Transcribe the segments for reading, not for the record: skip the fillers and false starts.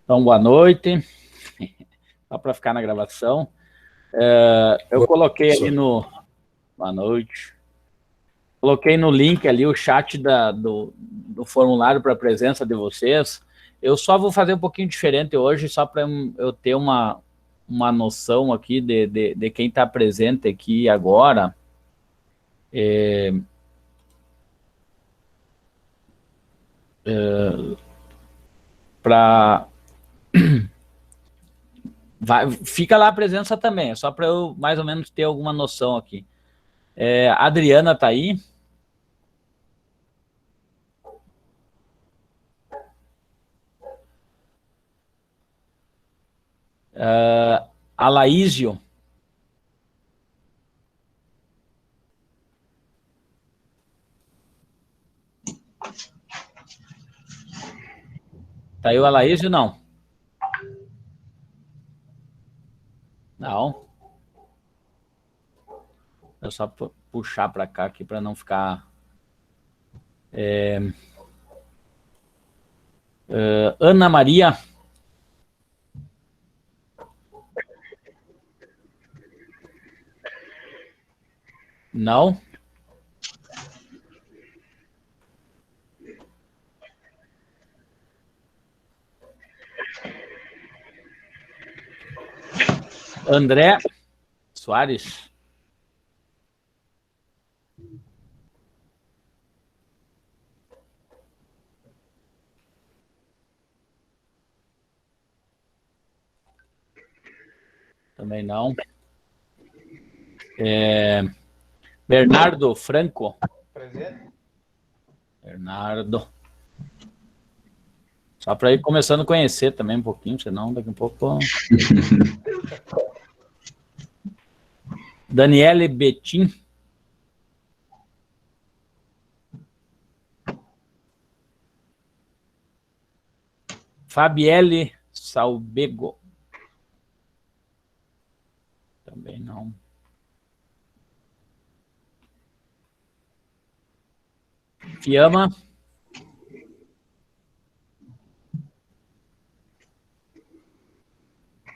Então, boa noite. Só para ficar na gravação. Eu coloquei ali no... Boa noite. Coloquei no link ali o chat do formulário para a presença de vocês. Eu só vou fazer um pouquinho diferente hoje, só para eu ter uma noção aqui de quem está presente aqui agora. Fica lá a presença também, só para eu mais ou menos ter alguma noção aqui. A Adriana está aí. Alaísio. Tá aí o Alaísio, não? Não. É só puxar para cá aqui para não ficar... Ana Maria. Não. André Soares. Também não. Bernardo Franco. Presente. Bernardo. Só para ir começando a conhecer também um pouquinho, senão daqui a pouco... Daniele Betim. Fabielle Salbego. Também não. Fiamma.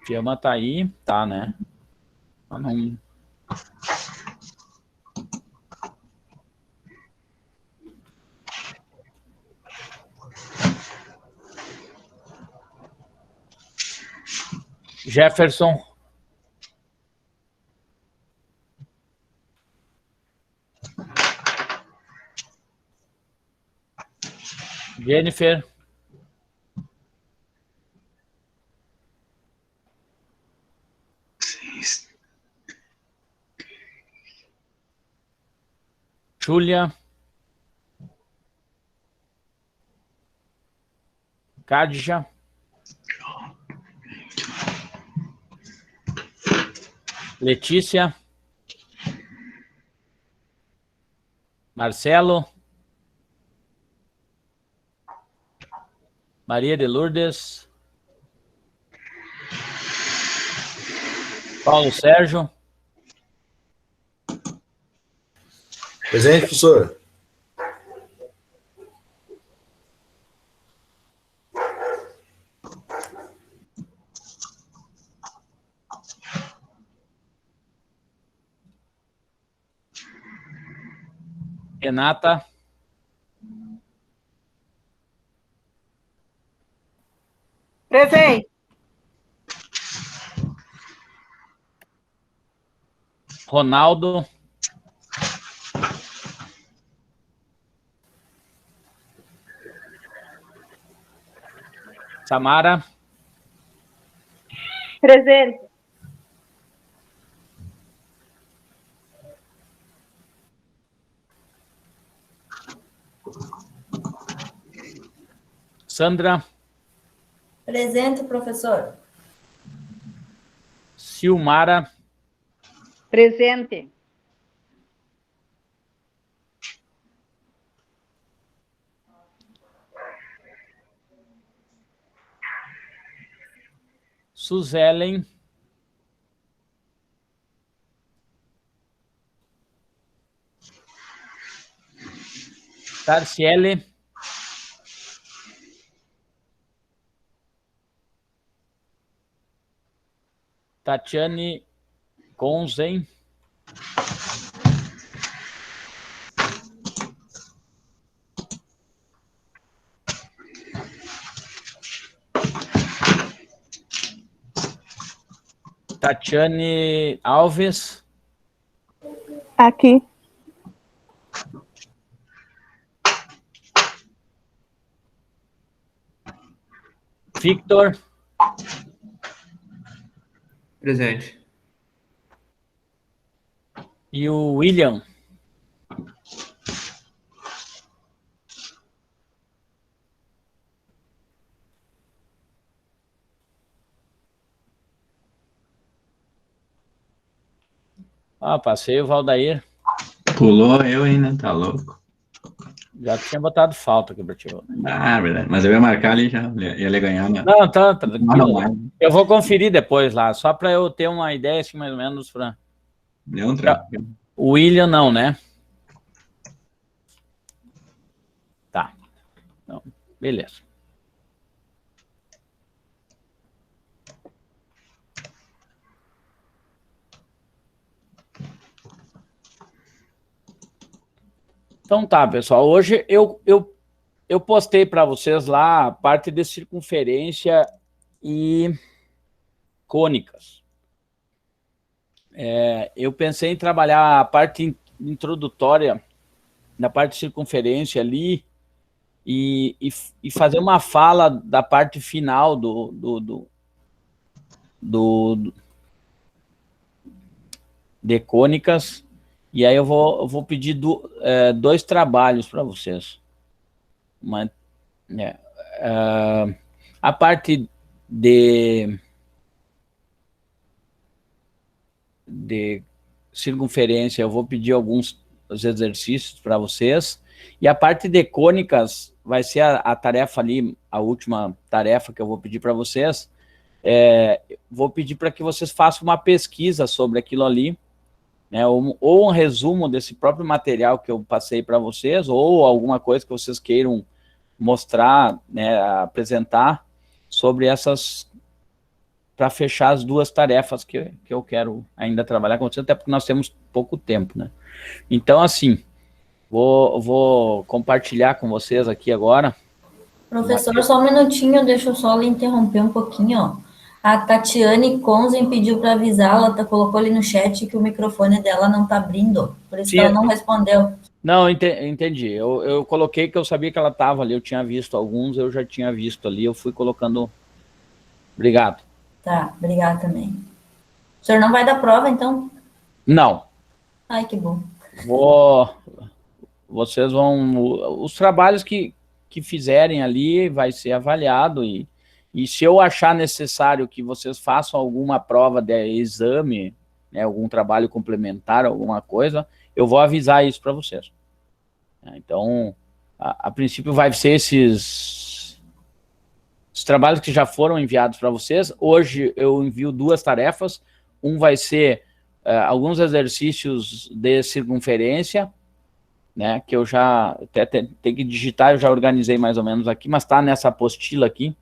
Fiamma tá aí, tá, né? Não... Jefferson. Jennifer. Júlia. Kadja. Letícia. Marcelo. Maria de Lourdes. Paulo Sérgio. Presente, professor. Renata. Presente. Ronaldo. Samara. Presente. Sandra. Presente, professor. Silmara. Presente. Suzelen. Tarciele. Tatiane Konzen. Tatiane Alves. Aqui. Victor. Presente. E o William. Ah, passei o Valdair. Pulou eu ainda, tá louco. Já tinha botado falta aqui pra ti. Ah, verdade. Mas eu ia marcar ali já, ia ganhar, né? Não, tá tranquilo. Não. Eu vou conferir depois lá, só para eu ter uma ideia, assim, mais ou menos. Deu tranquilo. O William não, né? Tá. Então, beleza. Então tá, pessoal. Hoje eu postei para vocês lá a parte de circunferência e cônicas. Eu pensei em trabalhar a parte introdutória da parte de circunferência ali e fazer uma fala da parte final de cônicas. E aí eu vou pedir dois trabalhos para vocês. A parte de circunferência, eu vou pedir alguns exercícios para vocês. E a parte de cônicas vai ser a tarefa ali, a última tarefa que eu vou pedir para vocês. Vou pedir para que vocês façam uma pesquisa sobre aquilo ali, né, ou um resumo desse próprio material que eu passei para vocês, ou alguma coisa que vocês queiram mostrar, né, apresentar sobre essas, para fechar as duas tarefas que eu quero ainda trabalhar com vocês, até porque nós temos pouco tempo, né? Então, assim, vou compartilhar com vocês aqui agora. Professor, só um minutinho, deixa eu só lhe interromper um pouquinho, ó. A Tatiane Konzen pediu para avisar, ela colocou ali no chat que o microfone dela não está abrindo, por isso que ela não respondeu. Não, entendi. Eu coloquei que eu sabia que ela estava ali, eu tinha visto alguns, eu já tinha visto ali, eu fui colocando. Obrigado. Tá, obrigada também. O senhor não vai dar prova, então? Não. Ai, que bom. Vocês vão... Os trabalhos que fizerem ali vai ser avaliado e se eu achar necessário que vocês façam alguma prova de exame, né, algum trabalho complementar, alguma coisa, eu vou avisar isso para vocês. Então, a princípio vai ser esses trabalhos que já foram enviados para vocês. Hoje eu envio duas tarefas. Um vai ser alguns exercícios de circunferência, né, que eu já até tenho que digitar, eu já organizei mais ou menos aqui, mas está nessa apostila aqui,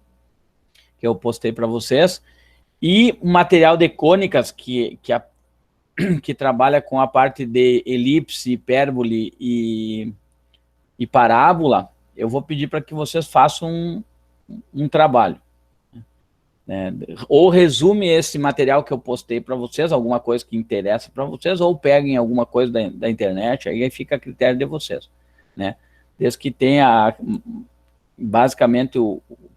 que eu postei para vocês, e um material de cônicas que trabalha com a parte de elipse, hipérbole e parábola. Eu vou pedir para que vocês façam um trabalho, né? Ou resume esse material que eu postei para vocês, alguma coisa que interessa para vocês, ou peguem alguma coisa da internet, aí fica a critério de vocês, né? Desde que tenha, basicamente,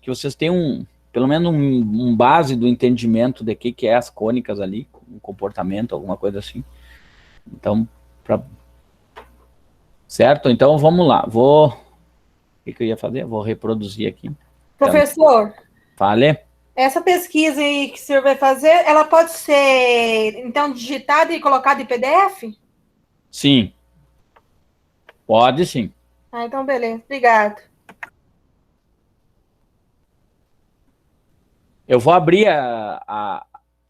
que vocês tenham pelo menos um base do entendimento de que é as cônicas ali, um comportamento, alguma coisa assim. Então, certo? Então, vamos lá. O que eu ia fazer? Vou reproduzir aqui. Professor, então, fale. Essa pesquisa aí que o senhor vai fazer, ela pode ser, então, digitada e colocada em PDF? Sim. Pode, sim. Ah, então, beleza. Obrigado. Eu vou abrir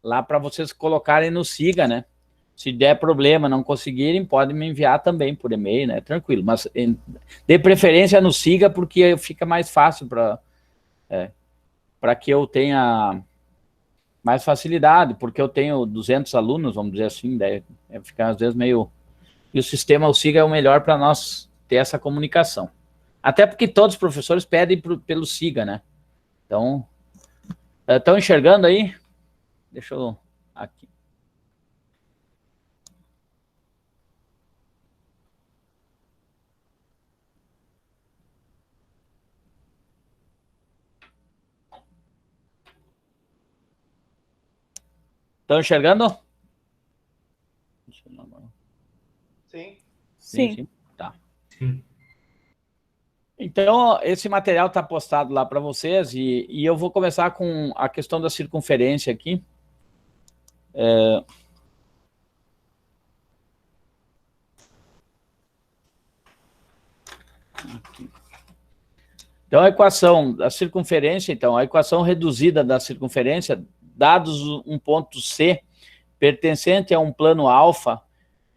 lá para vocês colocarem no Siga, né? Se der problema, não conseguirem, podem me enviar também por e-mail, né? Tranquilo. Mas de preferência no Siga, porque fica mais fácil para que eu tenha mais facilidade, porque eu tenho 200 alunos, vamos dizer assim, daí fica às vezes meio... E o sistema o SIGA é o melhor para nós ter essa comunicação. Até porque todos os professores pedem pelo SIGA, né? Então, estão enxergando aí? Deixa eu... Aqui. Estão enxergando? Sim. Sim. Tá. Sim. Então, esse material está postado lá para vocês e eu vou começar com a questão da circunferência aqui. Então, a equação da circunferência, então, a equação reduzida da circunferência, dados um ponto C pertencente a um plano alfa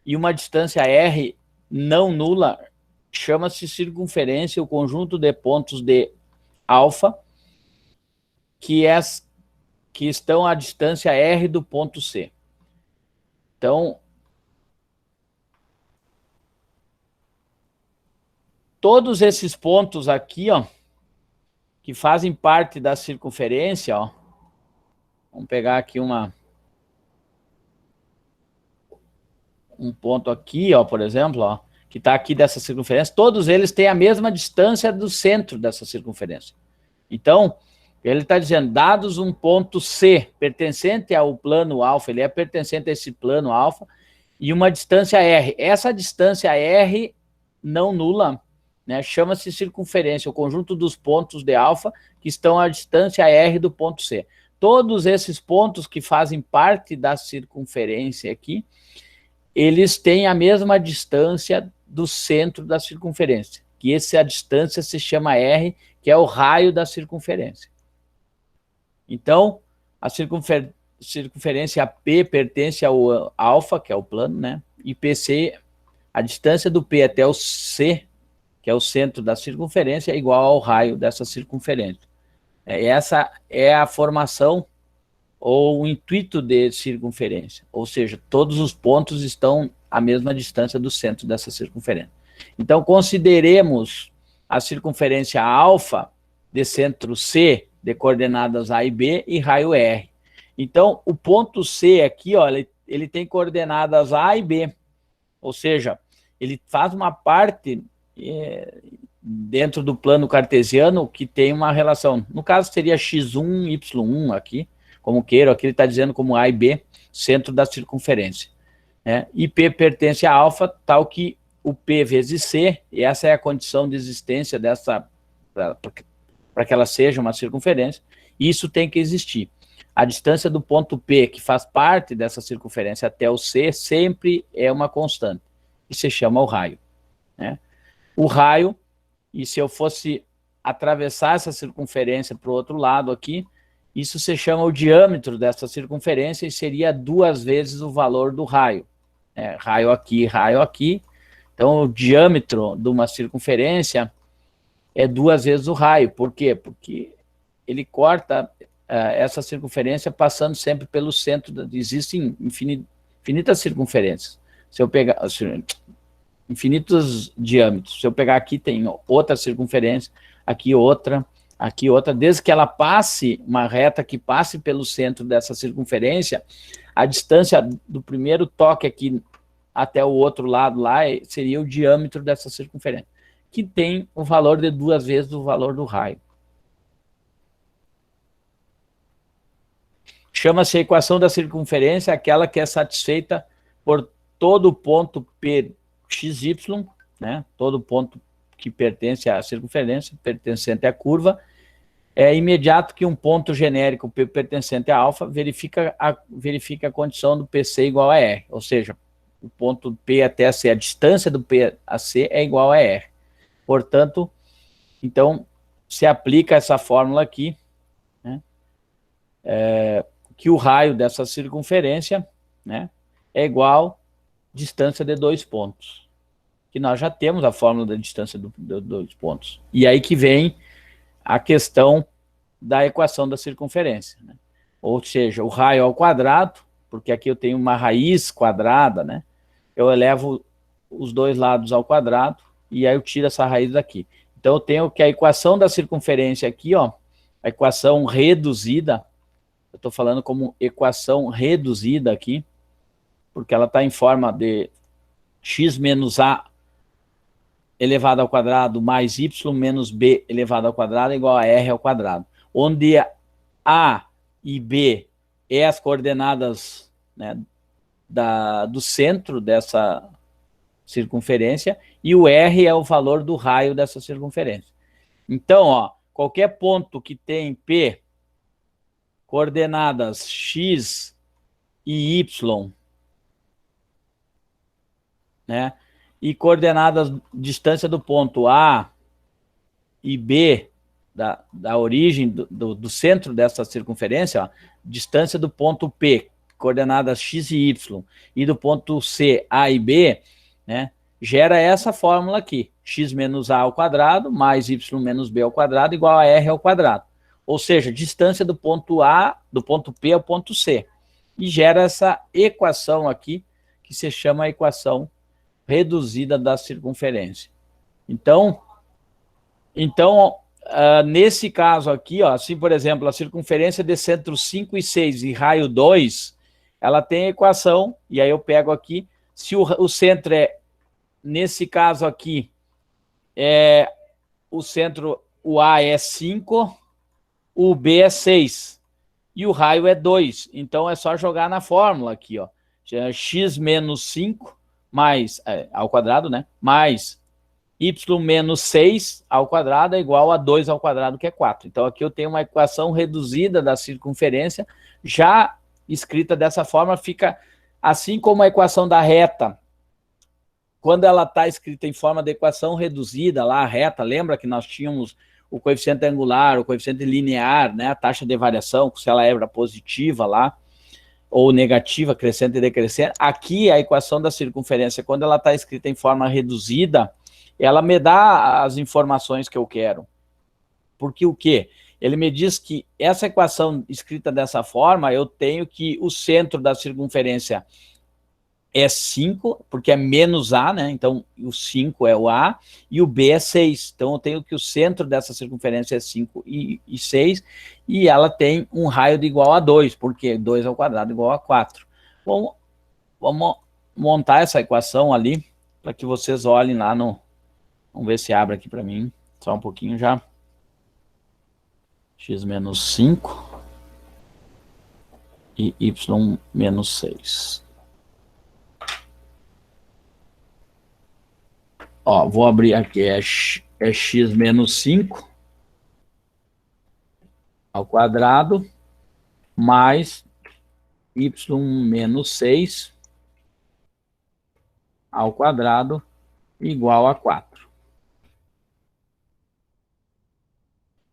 e uma distância R não nula, chama-se circunferência o conjunto de pontos de alfa que estão à distância R do ponto C. Então, todos esses pontos aqui, ó, que fazem parte da circunferência, ó, vamos pegar aqui um ponto aqui, ó, por exemplo, ó, que está aqui dessa circunferência, todos eles têm a mesma distância do centro dessa circunferência. Então, ele está dizendo, dados um ponto C pertencente ao plano alfa, ele é pertencente a esse plano alfa, e uma distância R. Essa distância R não nula, né, chama-se circunferência, o conjunto dos pontos de alfa que estão à distância R do ponto C. Todos esses pontos que fazem parte da circunferência aqui, eles têm a mesma distância do centro da circunferência, que essa distância se chama R, que é o raio da circunferência. Então, a circunferência P pertence ao alfa, que é o plano, né? E PC, a distância do P até o C, que é o centro da circunferência, é igual ao raio dessa circunferência. Essa é a formação ou o intuito de circunferência, ou seja, todos os pontos estão à mesma distância do centro dessa circunferência. Então, consideremos a circunferência alfa de centro C, de coordenadas A e B, e raio R. Então, o ponto C aqui, ó, ele tem coordenadas A e B, ou seja, ele faz uma parte dentro do plano cartesiano que tem uma relação. No caso, seria x1, y1 aqui, como queira, aqui ele está dizendo como A e B, centro da circunferência. Né? E P pertence a alfa, tal que o P vezes C, e essa é a condição de existência dessa, para que ela seja uma circunferência, e isso tem que existir. A distância do ponto P, que faz parte dessa circunferência até o C, sempre é uma constante, e se chama o raio. Né? O raio, e se eu fosse atravessar essa circunferência para o outro lado aqui, isso se chama o diâmetro dessa circunferência e seria 2 vezes o valor do raio. Raio aqui, raio aqui. Então, o diâmetro de uma circunferência é 2 vezes o raio. Por quê? Porque ele corta essa circunferência passando sempre pelo centro. Existem infinitas circunferências. Se eu pegar... infinitos diâmetros. Se eu pegar aqui, tem outra circunferência, aqui outra, desde que ela passe, uma reta que passe pelo centro dessa circunferência, a distância do primeiro toque aqui até o outro lado lá seria o diâmetro dessa circunferência, que tem o valor de 2 vezes o valor do raio. Chama-se a equação da circunferência, aquela que é satisfeita por todo ponto P XY, né? Todo ponto que pertence à circunferência, pertencente à curva, é imediato que um ponto genérico P pertencente a alfa verifica a condição do PC igual a R, ou seja, o ponto P até C, a distância do P a C é igual a R. Portanto, então, se aplica essa fórmula aqui, né? Que o raio dessa circunferência, né, é igual distância de 2 pontos. Que nós já temos a fórmula da distância de 2 pontos. E aí que vem a questão da equação da circunferência. Né? ou seja, o raio ao quadrado, porque aqui eu tenho uma raiz quadrada, né? Eu elevo os dois lados ao quadrado, e aí eu tiro essa raiz daqui. Então, eu tenho que a equação da circunferência aqui, ó, a equação reduzida, eu estou falando como equação reduzida aqui, porque ela está em forma de x menos a elevado ao quadrado mais y menos b elevado ao quadrado igual a r ao quadrado, onde a e b é as coordenadas, né, do centro dessa circunferência, e o r é o valor do raio dessa circunferência. Então, ó, qualquer ponto que tem P, coordenadas x e y, né, e coordenadas, distância do ponto A e B, da origem, do centro dessa circunferência, ó, distância do ponto P, coordenadas x e y, e do ponto C, A e B, né, gera essa fórmula aqui, x menos a ao quadrado, mais y menos b ao quadrado, igual a r ao quadrado. Ou seja, distância do ponto A, do ponto P ao ponto C. E gera essa equação aqui, que se chama a equação reduzida da circunferência. Então nesse caso aqui, ó, assim, por exemplo, a circunferência de centro 5 e 6 e raio 2, ela tem a equação, e aí eu pego aqui, se o centro é, nesse caso aqui, o centro, o A é 5, o B é 6, e o raio é 2. Então, é só jogar na fórmula aqui, ó. X menos 5, mais, ao quadrado, né? Mais y menos 6 ao quadrado é igual a 2 ao quadrado, que é 4. Então, aqui eu tenho uma equação reduzida da circunferência, já escrita dessa forma, fica assim como a equação da reta, quando ela está escrita em forma de equação reduzida, lá a reta, lembra que nós tínhamos o coeficiente angular, o coeficiente linear, né, a taxa de variação, se ela era positiva lá, ou negativa, crescente e decrescente. Aqui a equação da circunferência, quando ela está escrita em forma reduzida, ela me dá as informações que eu quero. Porque o quê? Ele me diz que essa equação escrita dessa forma, eu tenho que o centro da circunferência é 5, porque é menos A, né? Então, o 5 é o A, e o B é 6. Então, eu tenho que o centro dessa circunferência é 5 e 6, e ela tem um raio de igual a 2, porque 2 ao quadrado igual a 4. Bom, vamos montar essa equação ali, para que vocês olhem lá no... Vamos ver se abre aqui para mim, só um pouquinho já. X menos 5 e Y menos 6. Ó, vou abrir aqui, é x menos 5 ao quadrado, mais y menos 6 ao quadrado, igual a 4.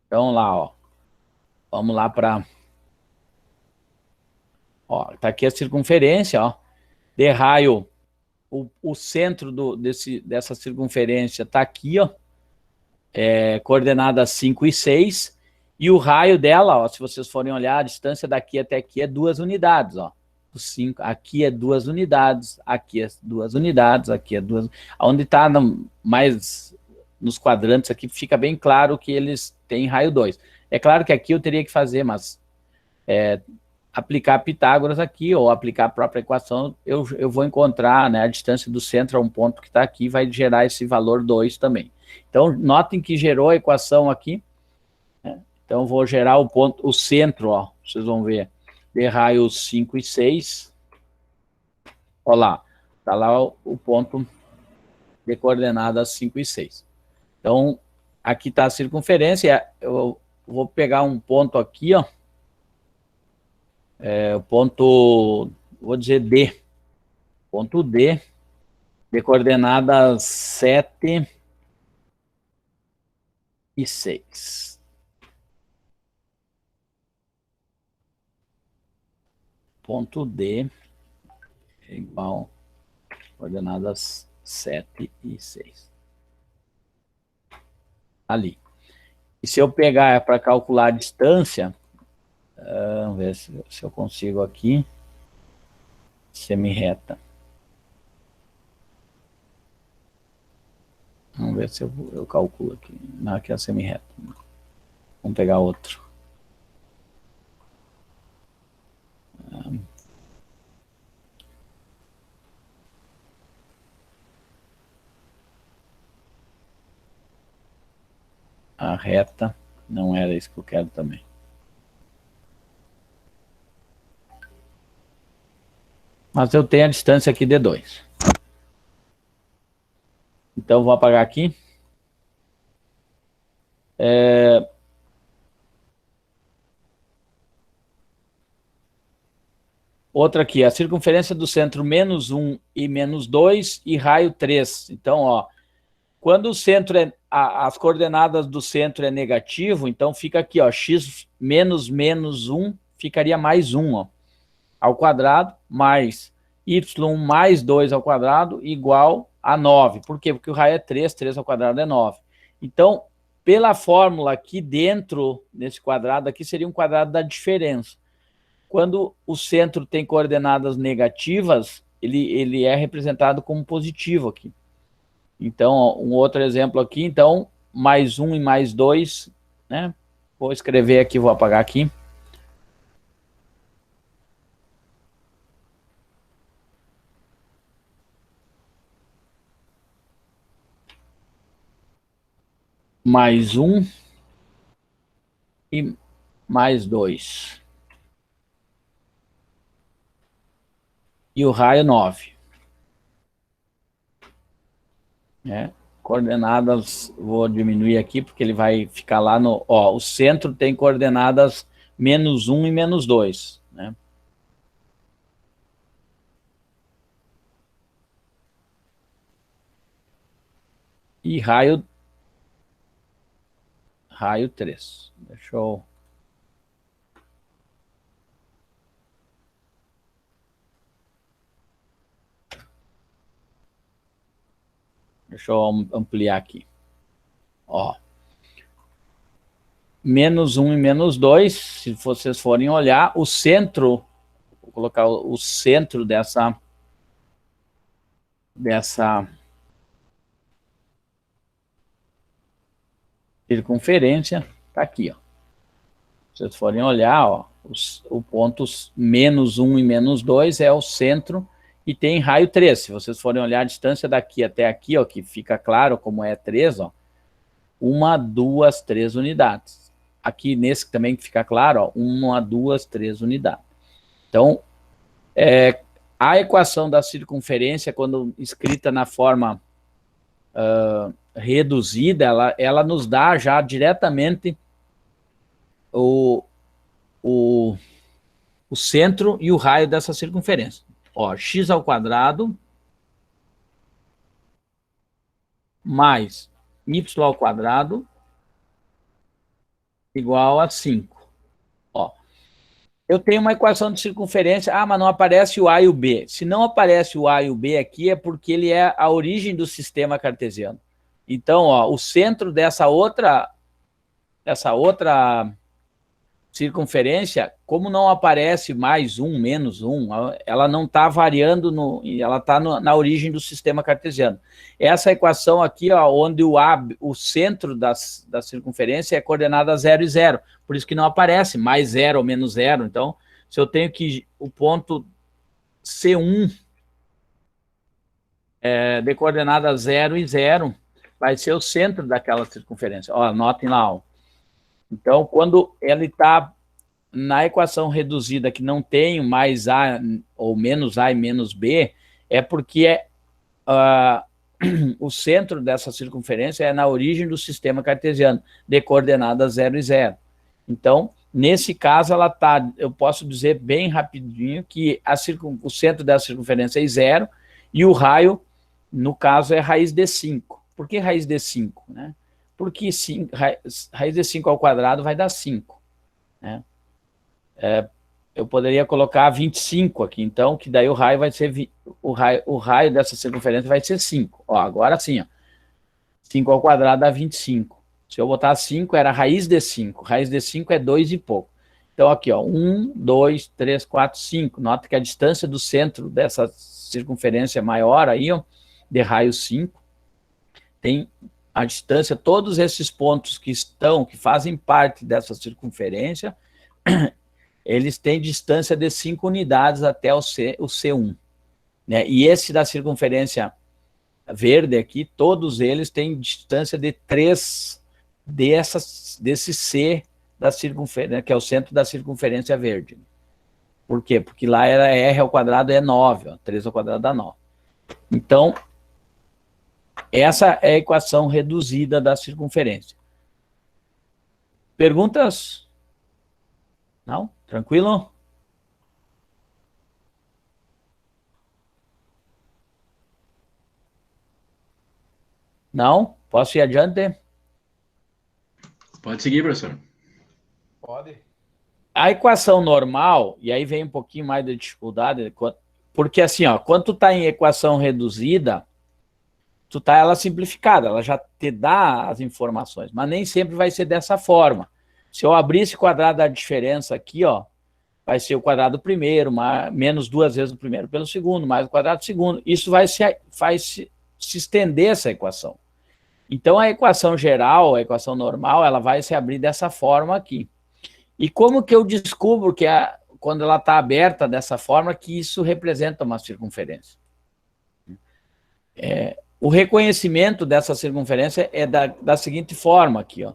Então, lá, ó, vamos lá para... Ó, tá aqui a circunferência, ó, de raio... O centro dessa circunferência está aqui, ó, coordenadas 5 e 6, e o raio dela, ó, se vocês forem olhar, a distância daqui até aqui é 2 unidades, ó. Aqui é 2 unidades, aqui é 2 unidades, aqui é 2... Onde está mais nos quadrantes aqui, fica bem claro que eles têm raio 2. É claro que aqui eu teria que fazer, mas... aplicar Pitágoras aqui, ou aplicar a própria equação, eu vou encontrar, né, a distância do centro a um ponto que está aqui, vai gerar esse valor 2 também. Então, notem que gerou a equação aqui, né? Então, eu vou gerar o centro, ó, vocês vão ver, de raios 5 e 6, ó lá, está lá o ponto de coordenadas 5 e 6. Então, aqui está a circunferência, eu vou pegar um ponto aqui, ó, o ponto, vou dizer D, ponto D, de coordenadas 7 e 6. Ponto D é igual a coordenadas 7 e 6. Ali. E se eu pegar para calcular a distância Vamos ver se eu consigo aqui. Semi-reta. Vamos ver se eu calculo aqui. Não, aqui é a semi-reta. Vamos pegar outro. A reta não era isso que eu quero também. Mas eu tenho a distância aqui de 2. Então, vou apagar aqui. Outra aqui, a circunferência do centro menos 1 e menos 2 e raio 3. Então, ó, quando o centro as coordenadas do centro é negativo, então fica aqui, ó, x menos menos 1 ficaria mais 1, ó, ao quadrado, mais y mais 2 ao quadrado igual a 9. Por quê? Porque o raio é 3, 3 ao quadrado é 9. Então, pela fórmula aqui dentro, nesse quadrado aqui, seria um quadrado da diferença. Quando o centro tem coordenadas negativas, ele é representado como positivo aqui. Então, ó, um outro exemplo aqui, então, mais 1 e mais 2, né? Vou escrever aqui, vou apagar aqui. Mais 1 e mais 2. E o raio 9. Coordenadas, vou diminuir aqui, porque ele vai ficar lá no... Ó, o centro tem coordenadas menos 1 e menos 2, né? E raio 3. Deixa eu... Deixa eu ampliar aqui. Ó. Menos 1 e menos 2, se vocês forem olhar, o centro, vou colocar o centro dessa circunferência, tá aqui, ó. Se vocês forem olhar, ó, o ponto menos 1 e menos 2 é o centro e tem raio 3. Se vocês forem olhar a distância daqui até aqui, ó, que fica claro como é 3, ó, 1, 2, 3 unidades. Aqui nesse também fica claro, ó, 1, 2, 3 unidades. Então, a equação da circunferência, quando escrita na forma reduzida, ela nos dá já diretamente o centro e o raio dessa circunferência. Ó, x ao quadrado mais y ao quadrado igual a 5. Ó, eu tenho uma equação de circunferência, mas não aparece o A e o B. Se não aparece o A e o B aqui, é porque ele é a origem do sistema cartesiano. Então, ó, o centro dessa outra circunferência, como não aparece mais 1, menos 1, ela não está variando, ela está na origem do sistema cartesiano. Essa equação aqui, ó, onde o centro da circunferência é coordenada 0 e 0, por isso que não aparece mais 0 ou menos 0. Então, se eu tenho que o ponto C1 de coordenada 0 e 0, vai ser o centro daquela circunferência. Ó, anotem lá, ó. Então, quando ele está na equação reduzida que não tem mais A ou menos A e menos B, é porque o centro dessa circunferência é na origem do sistema cartesiano, de coordenadas 0 e 0. Então, nesse caso, ela está, eu posso dizer bem rapidinho que o centro dessa circunferência é 0 e o raio, no caso, é raiz de 5. Por que raiz de 5, né? Porque raiz de 5 ao quadrado vai dar 5. Né? Eu poderia colocar 25 aqui, então, que daí o raio vai ser, o raio dessa circunferência vai ser 5. Ó, agora sim, ó, 5 ao quadrado dá 25. Se eu botar 5, era raiz de 5. Raiz de 5 é 2 e pouco. Então, aqui, ó, 1, 2, 3, 4, 5. Nota que a distância do centro dessa circunferência maior aí, ó, de raio 5, tem a distância, todos esses pontos que fazem parte dessa circunferência, eles têm distância de 5 unidades até o C1. Né? E esse da circunferência verde aqui, todos eles têm distância de 3 desse C da circunferência, que é o centro da circunferência verde. Por quê? Porque lá era R ao quadrado é 9, ó, 3 ao quadrado dá 9. Então, essa é a equação reduzida da circunferência. Perguntas? Não? Tranquilo? Não? Posso ir adiante? Pode seguir, professor. Pode. A equação normal, e aí vem um pouquinho mais de dificuldade, porque assim, ó, quando tu está em equação reduzida, tu tá ela simplificada, ela já te dá as informações, mas nem sempre vai ser dessa forma. Se eu abrir esse quadrado da diferença aqui, ó, vai ser o quadrado do primeiro, menos 2 vezes o primeiro pelo segundo, mais o quadrado do segundo. Isso vai se estender essa equação. Então, a equação geral, a equação normal, ela vai se abrir dessa forma aqui. E como que eu descubro que quando ela está aberta dessa forma, que isso representa uma circunferência? O reconhecimento dessa circunferência é da seguinte forma aqui, ó.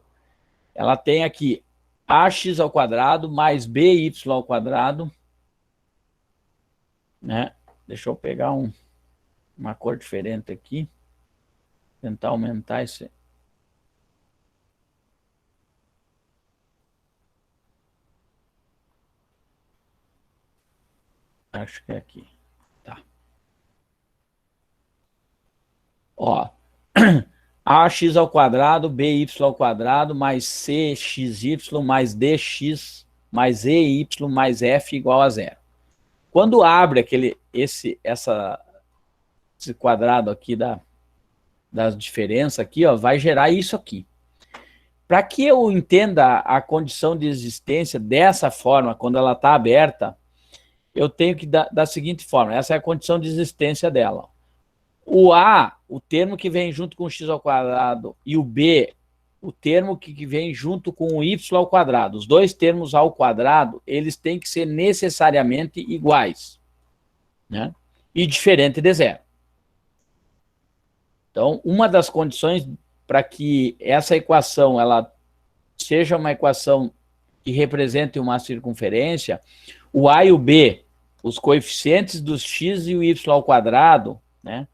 Ela tem aqui ax ao quadrado mais by ao quadrado, né? Deixa eu pegar uma cor diferente aqui. Tentar aumentar esse. Acho que é aqui. Tá. Ó. Ax ao quadrado, by ao quadrado, mais cxy, mais dx, mais ey, mais f igual a 0. Quando abre esse quadrado aqui da diferença aqui, ó, vai gerar isso aqui. Para que eu entenda a condição de existência dessa forma, quando ela está aberta, eu tenho que dar da seguinte forma, essa é a condição de existência dela. O A, o termo que vem junto com o x ao quadrado, e o B, o termo que vem junto com o y ao quadrado. Os dois termos ao quadrado, eles têm que ser necessariamente iguais, né? E diferente de 0. Então, uma das condições para que essa equação ela seja uma equação que represente uma circunferência, o A e o B, os coeficientes dos x e o y ao quadrado, né,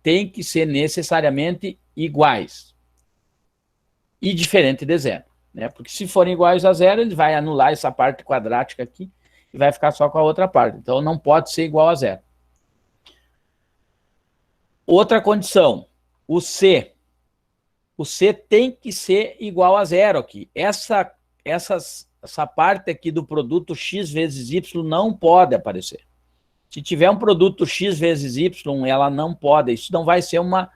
tem que ser necessariamente iguais e diferente de 0. Né? Porque se forem iguais a 0, ele vai anular essa parte quadrática aqui e vai ficar só com a outra parte. Então, não pode ser igual a 0. Outra condição, o C. O C tem que ser igual a 0 aqui. Essa parte aqui do produto x vezes y não pode aparecer. Se tiver um produto x vezes y, ela não pode. Isso não vai ser uma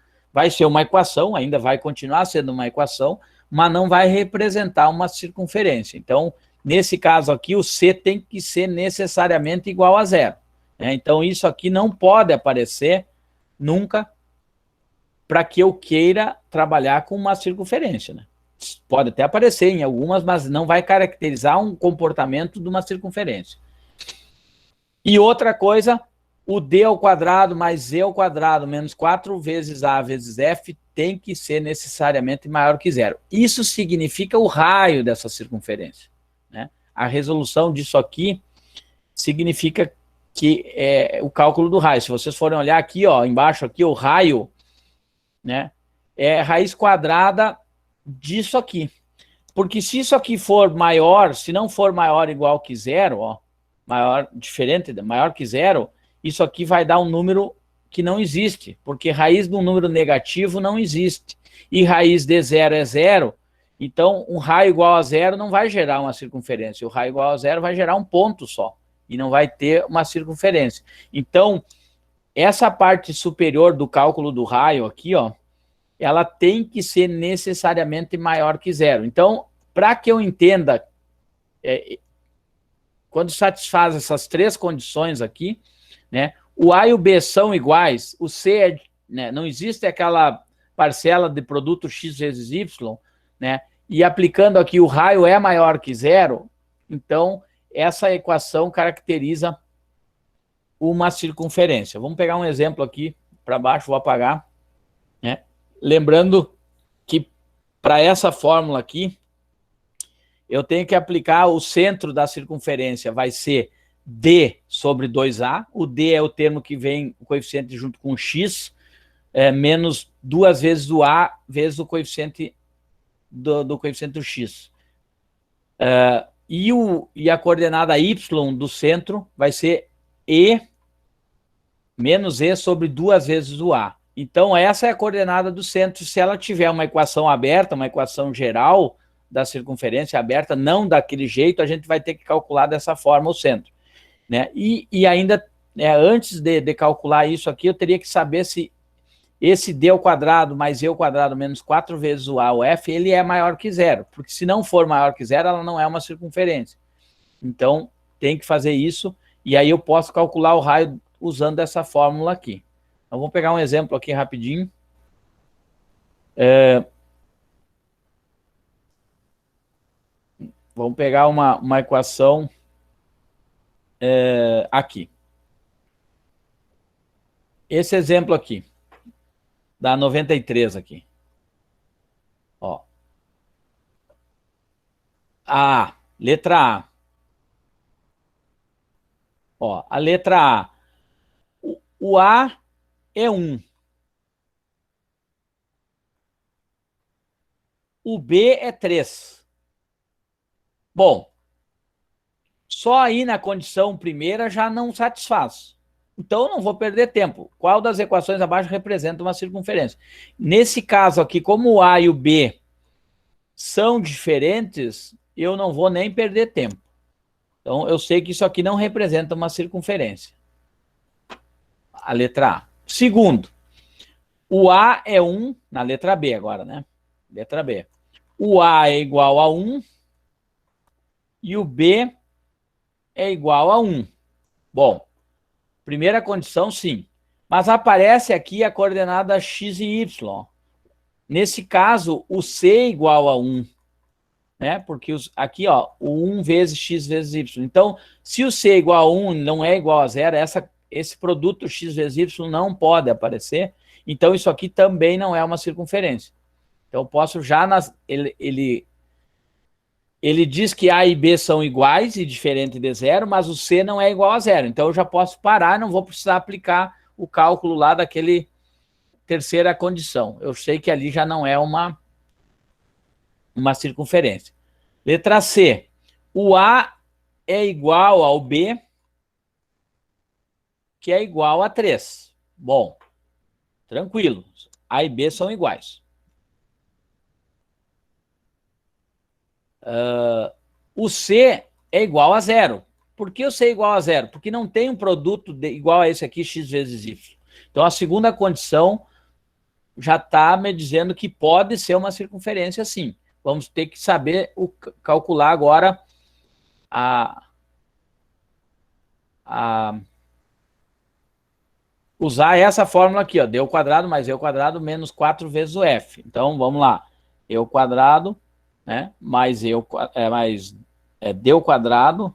equação, ainda vai continuar sendo uma equação, mas não vai representar uma circunferência. Então, nesse caso aqui, o C tem que ser necessariamente igual a 0. Né? Então, isso aqui não pode aparecer nunca para que eu queira trabalhar com uma circunferência. Né? Pode até aparecer em algumas, mas não vai caracterizar um comportamento de uma circunferência. E outra coisa, o d ao quadrado mais z ao quadrado menos 4 vezes a vezes f tem que ser necessariamente maior que 0. Isso significa o raio dessa circunferência. Né? A resolução disso aqui significa que é o cálculo do raio. Se vocês forem olhar aqui, ó, embaixo aqui, o raio, né, é raiz quadrada disso aqui. Porque se isso aqui for maior, se não for maior ou igual que 0, ó, maior que 0, isso aqui vai dar um número que não existe, porque raiz de um número negativo não existe. E raiz de 0 é 0, então um raio igual a 0 não vai gerar uma circunferência. O raio igual a 0 vai gerar um ponto só, e não vai ter uma circunferência. Então, essa parte superior do cálculo do raio aqui, ó, ela tem que ser necessariamente maior que 0. Então, para que eu entenda quando satisfaz essas três condições aqui, né, o A e o B são iguais, o C né, não existe aquela parcela de produto X vezes Y, né, e aplicando aqui o raio é maior que zero, então essa equação caracteriza uma circunferência. Vamos pegar um exemplo aqui para baixo, vou apagar, né? Lembrando que para essa fórmula aqui, eu tenho que aplicar o centro da circunferência, vai ser D sobre 2A, o D é o termo que vem o coeficiente junto com o X, menos 2 vezes o A vezes o coeficiente do coeficiente do X. E a coordenada Y do centro vai ser E menos E sobre 2 vezes o A. Então, essa é a coordenada do centro. Se ela tiver uma equação aberta, uma equação geral da circunferência aberta, não daquele jeito, a gente vai ter que calcular dessa forma o centro, né? E ainda, antes de calcular isso aqui, eu teria que saber se esse D ao quadrado mais E ao quadrado menos 4 vezes o A, o F, ele é maior que zero, porque se não for maior que zero, ela não é uma circunferência. Então, tem que fazer isso, e aí eu posso calcular o raio usando essa fórmula aqui. Então, vamos pegar um exemplo aqui rapidinho. Vamos pegar uma equação aqui. Esse exemplo aqui, da 93 aqui. Ó. Letra A. Ó, a letra A. O A é 1. O B é 3. Bom, só aí na condição primeira já não satisfaz. Então, eu não vou perder tempo. Qual das equações abaixo representa uma circunferência? Nesse caso aqui, como o A e o B são diferentes, eu não vou nem perder tempo. Então, eu sei que isso aqui não representa uma circunferência. A letra A. Segundo, o A é 1, na letra B agora, né? Letra B. O A é igual a 1 e o B é igual a 1. Bom, primeira condição, sim. Mas aparece aqui a coordenada x e y. Nesse caso, o C é igual a 1. Né? Porque aqui, ó, o 1 vezes x vezes y. Então, se o C é igual a 1 não é igual a zero, esse produto x vezes y não pode aparecer. Então, isso aqui também não é uma circunferência. Então, eu posso já... Ele diz que A e B são iguais e diferente de zero, mas o C não é igual a zero. Então, eu já posso parar, não vou precisar aplicar o cálculo lá daquele terceira condição. Eu sei que ali já não é uma circunferência. Letra C. O A é igual ao B, que é igual a 3. Bom, tranquilo. A e B são iguais. O C é igual a zero. Por que o C é igual a zero? Porque não tem um produto igual a esse aqui, x vezes y. Então, a segunda condição já está me dizendo que pode ser uma circunferência, sim. Vamos ter que saber calcular agora usar essa fórmula aqui, ó, d ao quadrado mais e ao quadrado menos 4 vezes o f. Então, vamos lá. E ao quadrado, né, mais d ao quadrado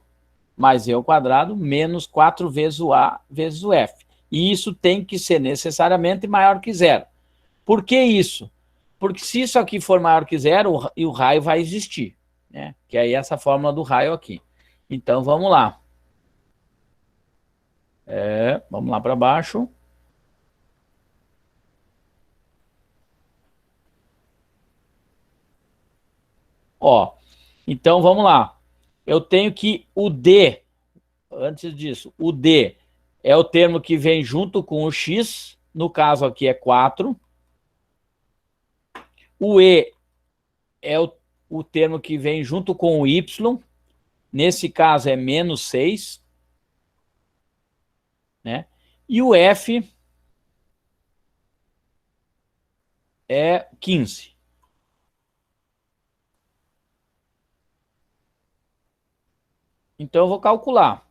mais e ao quadrado menos 4 vezes o a vezes o f. E isso tem que ser necessariamente maior que zero. Por que isso? Porque se isso aqui for maior que zero, o raio vai existir, né? Que é essa fórmula do raio aqui. Então, vamos lá. Vamos lá para baixo. Ó, então, vamos lá. Eu tenho que o D, antes disso, o D é o termo que vem junto com o X, no caso aqui é 4. O E é o termo que vem junto com o Y, nesse caso é menos 6. Né? E o F é 15. Então, eu vou calcular.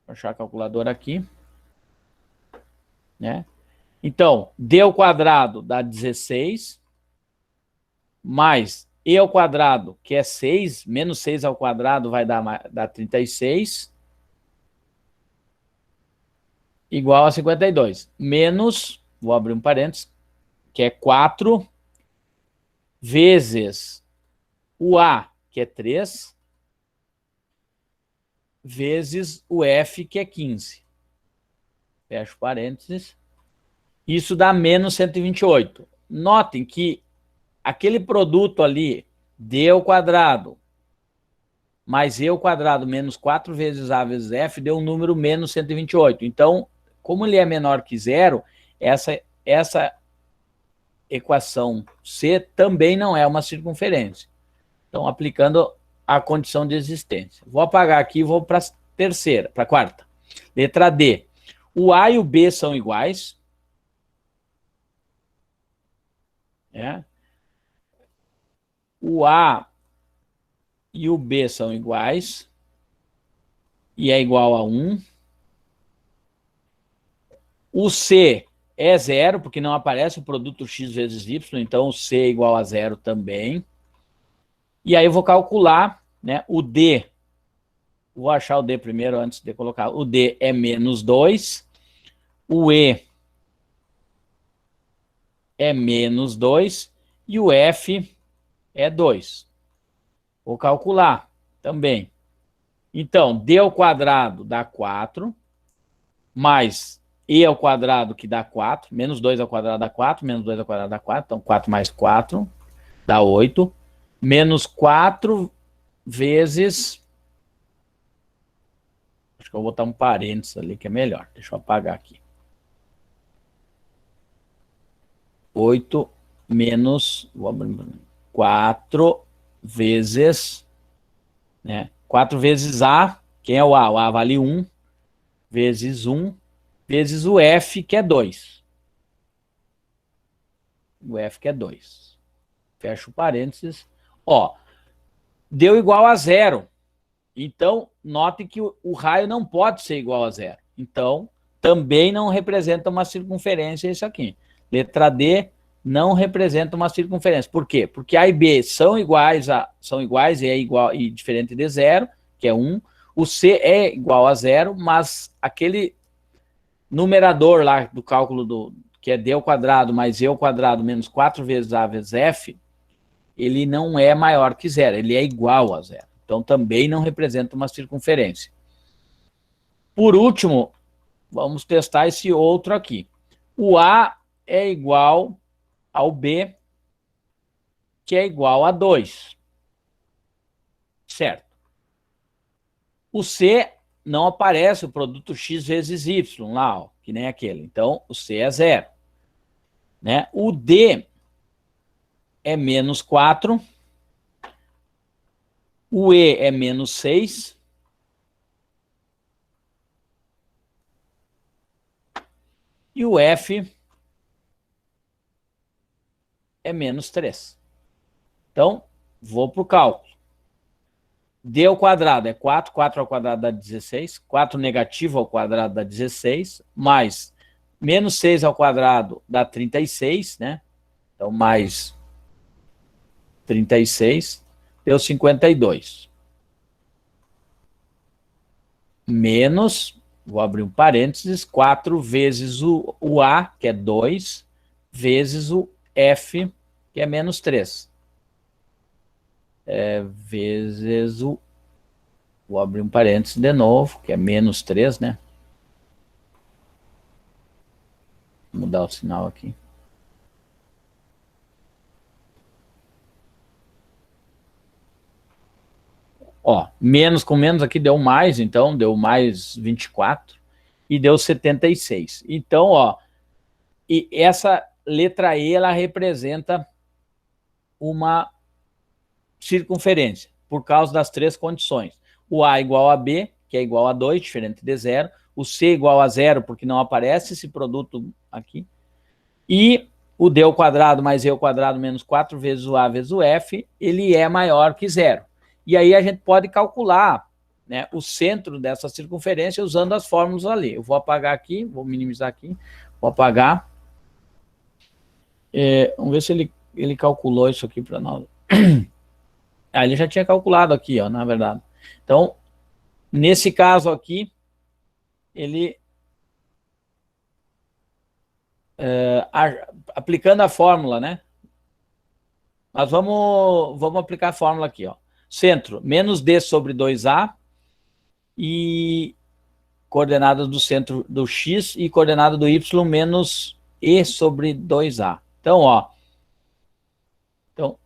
Vou achar a calculadora aqui. Né? Então, D ao quadrado dá 16, mais E ao quadrado, que é 6, menos 6 ao quadrado vai dar 36, igual a 52. Menos, vou abrir um parênteses, que é 4, vezes o A, que é 3, vezes o F, que é 15. Fecho parênteses. Isso dá menos 128. Notem que aquele produto ali, D ao quadrado, mais E ao quadrado, menos 4 vezes A vezes F, deu um número menos 128. Então, como ele é menor que zero, essa equação C também não é uma circunferência. Então, aplicando a condição de existência. Vou apagar aqui e vou para a terceira, para a quarta. Letra D. O A e o B são iguais. O A e o B são iguais. E é igual a 1. O C é zero, porque não aparece o produto X vezes Y, então o C é igual a zero também. E aí eu vou calcular, né, o D. Vou achar o D primeiro antes de colocar. O D é menos 2. O E é menos 2. E o F é 2. Vou calcular também. Então, D ao quadrado dá 4, mais E ao quadrado, que dá 4, menos 2 ao quadrado dá 4, menos 2 ao quadrado dá 4, então 4 mais 4 dá 8, menos 4 vezes... Acho que eu vou botar um parênteses ali, que é melhor. Deixa eu apagar aqui. 8 menos 4 vezes... Né? 4 vezes A, quem é o A? O A vale 1, vezes 1, vezes o F, que é 2. O F, que é 2. Fecho parênteses. Ó, deu igual a zero. Então, note que o raio não pode ser igual a zero. Então, também não representa uma circunferência isso aqui. Letra D não representa uma circunferência. Por quê? Porque A e B são iguais e é igual e diferente de zero, que é 1. O C é igual a zero, mas aquele numerador lá do cálculo que é D ao quadrado mais E ao quadrado menos 4 vezes A vezes F, ele não é maior que zero, ele é igual a zero. Então, também não representa uma circunferência. Por último, vamos testar esse outro aqui. O A é igual ao B, que é igual a 2. Certo. O C não aparece o produto X vezes Y lá, ó, que nem aquele. Então, o C é zero. Né? O D é menos 4. O E é menos 6. E o F é menos 3. Então, vou para o cálculo. D ao quadrado é 4, 4 ao quadrado dá 16, 4 negativo ao quadrado dá 16, mais menos 6 ao quadrado dá 36, né? Então, mais 36, deu 52. Menos, vou abrir um parênteses, 4 vezes o A, que é 2, vezes o F, que é menos 3. Vezes o... Vou abrir um parênteses de novo, que é menos 3, né? Vou mudar o sinal aqui. Ó, menos com menos aqui deu mais, então deu mais 24 e deu 76. Então, ó, e essa letra E, ela representa uma circunferência, por causa das três condições. O A igual a B, que é igual a 2, diferente de zero. O C igual a zero, porque não aparece esse produto aqui. E o D ao quadrado mais E ao quadrado menos 4 vezes o A vezes o F, ele é maior que zero. E aí a gente pode calcular, né, o centro dessa circunferência usando as fórmulas ali. Eu vou apagar aqui, vou minimizar aqui, vou apagar. Vamos ver se ele calculou isso aqui para nós. Ele já tinha calculado aqui, ó, na verdade. Então, nesse caso aqui, ele... aplicando a fórmula, né? Nós vamos aplicar a fórmula aqui, ó. Centro, menos D sobre 2A e coordenada do centro do X e coordenada do Y menos E sobre 2A. Então, ó. Então,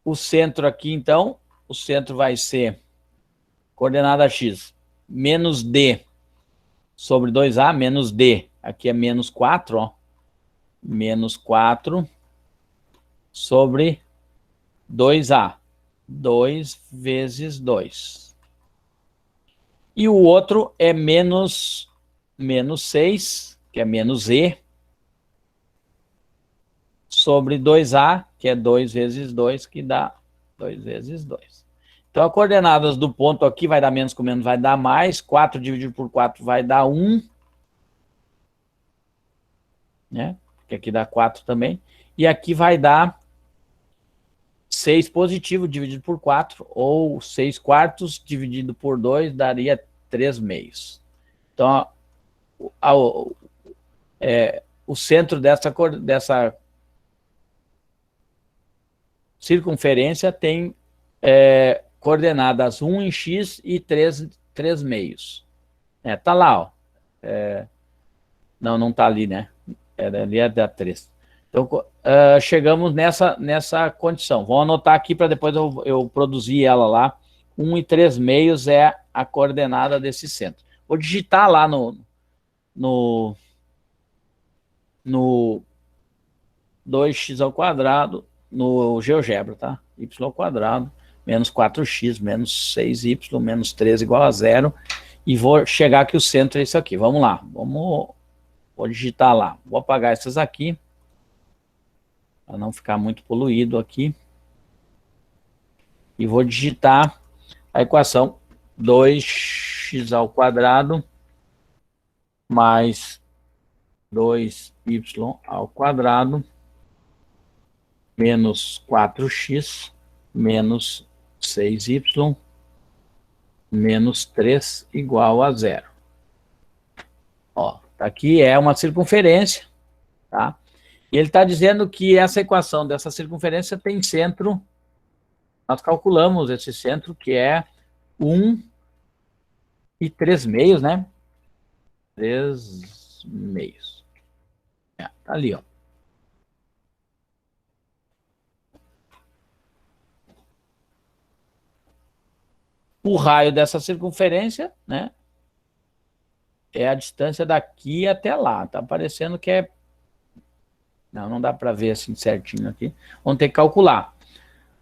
o centro aqui, então, o centro vai ser coordenada X menos D sobre 2A, menos D, aqui é menos 4, ó. Menos 4 sobre 2A. 2 vezes 2. E o outro é menos 6, que é menos E, sobre 2A, que é 2 vezes 2, que dá 2 vezes 2. Então, as coordenadas do ponto aqui vai dar menos com menos, vai dar mais. 4 dividido por 4 vai dar 1. Né? Porque aqui dá 4 também. E aqui vai dar 6 positivo dividido por 4, ou 6 quartos dividido por 2 daria 3 meios. Então, o centro dessa circunferência tem coordenadas 1 em X e 3 meios. Tá lá, ó. Não tá ali, né? Ali é da 3. Então, chegamos nessa condição. Vamos anotar aqui para depois eu produzir ela lá. 1 e 3 meios é a coordenada desse centro. Vou digitar lá no 2x ao quadrado, no GeoGebra, tá? Y ao quadrado, menos 4x, menos 6y, menos 3 igual a 0. E vou chegar que o centro é isso aqui. Vamos lá. Vou digitar lá. Vou apagar essas aqui, para não ficar muito poluído aqui. E vou digitar a equação 2x ao quadrado mais 2y ao quadrado menos 4x menos 6y menos 3 igual a 0. Ó, aqui é uma circunferência, tá? E ele está dizendo que essa equação dessa circunferência tem centro. Nós calculamos esse centro, que é 1 e 3 meios, né? 3 meios. Tá ali, ó. O raio dessa circunferência, né? É a distância daqui até lá. Tá parecendo que é... Não dá para ver assim certinho aqui. Vamos ter que calcular,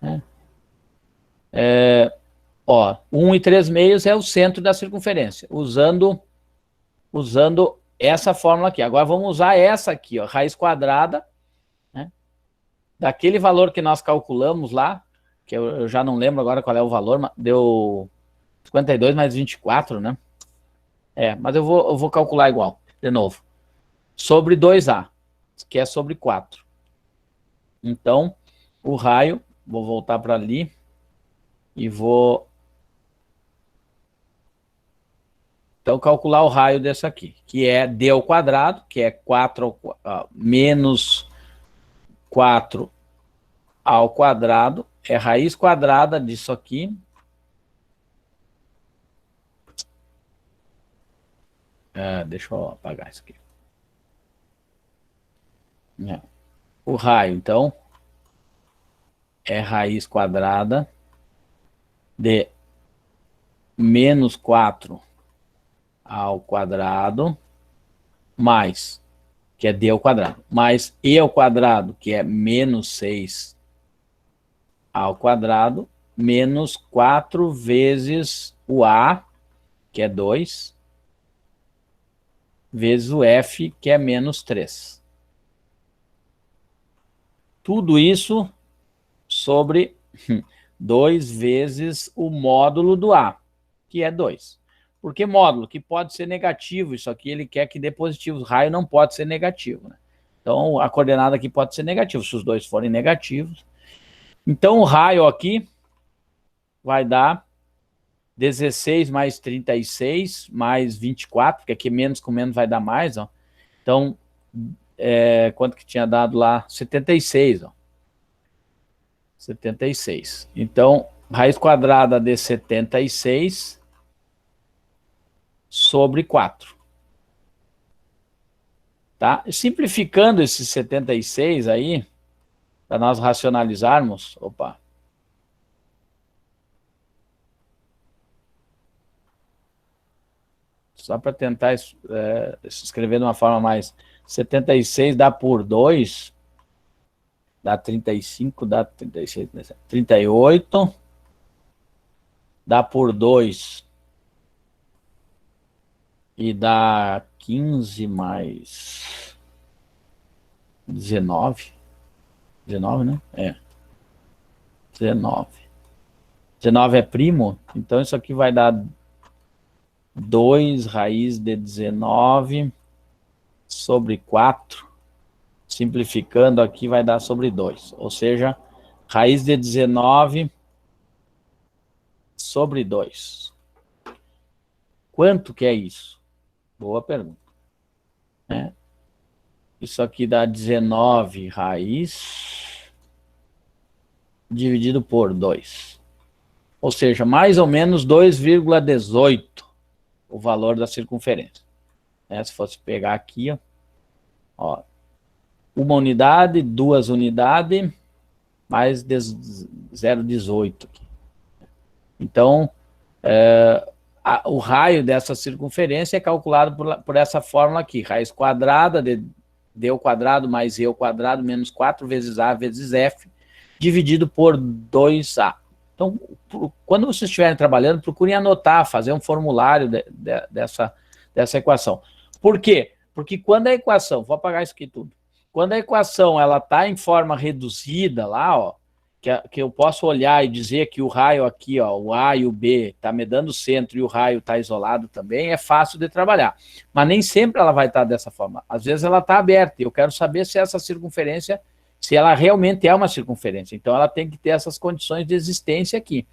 né? Ó, 1 e 3 meios é o centro da circunferência, usando essa fórmula aqui. Agora vamos usar essa aqui, ó, raiz quadrada, né, daquele valor que nós calculamos lá, que eu já não lembro agora qual é o valor, mas deu 52 mais 24, né? Mas eu vou calcular igual, de novo. Sobre 2A, que é sobre 4. Então, o raio, vou voltar para ali, e vou... Então, calcular o raio dessa aqui, que é d ao quadrado, que é 4 menos 4 ao quadrado, é raiz quadrada disso aqui. Deixa eu apagar isso aqui. O raio, então, é raiz quadrada de menos 4 ao quadrado, mais, que é d ao quadrado, mais e ao quadrado, que é menos 6 ao quadrado, menos 4 vezes o a, que é 2, vezes o f, que é menos 3. Tudo isso sobre 2 vezes o módulo do A, que é 2. Por que módulo? Que pode ser negativo, isso aqui ele quer que dê positivo, o raio não pode ser negativo, né? Então, a coordenada aqui pode ser negativa, se os dois forem negativos. Então, o raio aqui vai dar 16 mais 36 mais 24, porque aqui menos com menos vai dar mais, ó. Então, quanto que tinha dado lá? 76, ó. 76. Então, raiz quadrada de 76 sobre 4. Tá? Simplificando esse 76 aí, para nós racionalizarmos, opa. Só para tentar escrever de uma forma mais... 76 dá por 2, dá 35, dá 36, 38, dá por 2, e dá 15 mais 19, 19, né? 19. 19 é primo, então isso aqui vai dar 2 raiz de 19 sobre 4, simplificando aqui vai dar sobre 2, ou seja, raiz de 19 sobre 2. Quanto que é isso? Boa pergunta. Isso aqui dá 19 raiz dividido por 2. Ou seja, mais ou menos 2,18 o valor da circunferência. Se fosse pegar aqui, ó, uma unidade, 2 unidades, mais 0,18 aqui. Então, o raio dessa circunferência é calculado por essa fórmula aqui, raiz quadrada de d ao quadrado mais e ao quadrado menos 4 vezes a vezes f, dividido por 2a. Então, quando vocês estiverem trabalhando, procurem anotar, fazer um formulário dessa equação. Por quê? Porque quando a equação, vou apagar isso aqui tudo, quando a equação está em forma reduzida lá, ó, que eu posso olhar e dizer que o raio aqui, ó, o A e o B está me dando centro e o raio está isolado também, é fácil de trabalhar. Mas nem sempre ela vai estar dessa forma. Às vezes ela está aberta e eu quero saber se essa circunferência, se ela realmente é uma circunferência. Então ela tem que ter essas condições de existência aqui.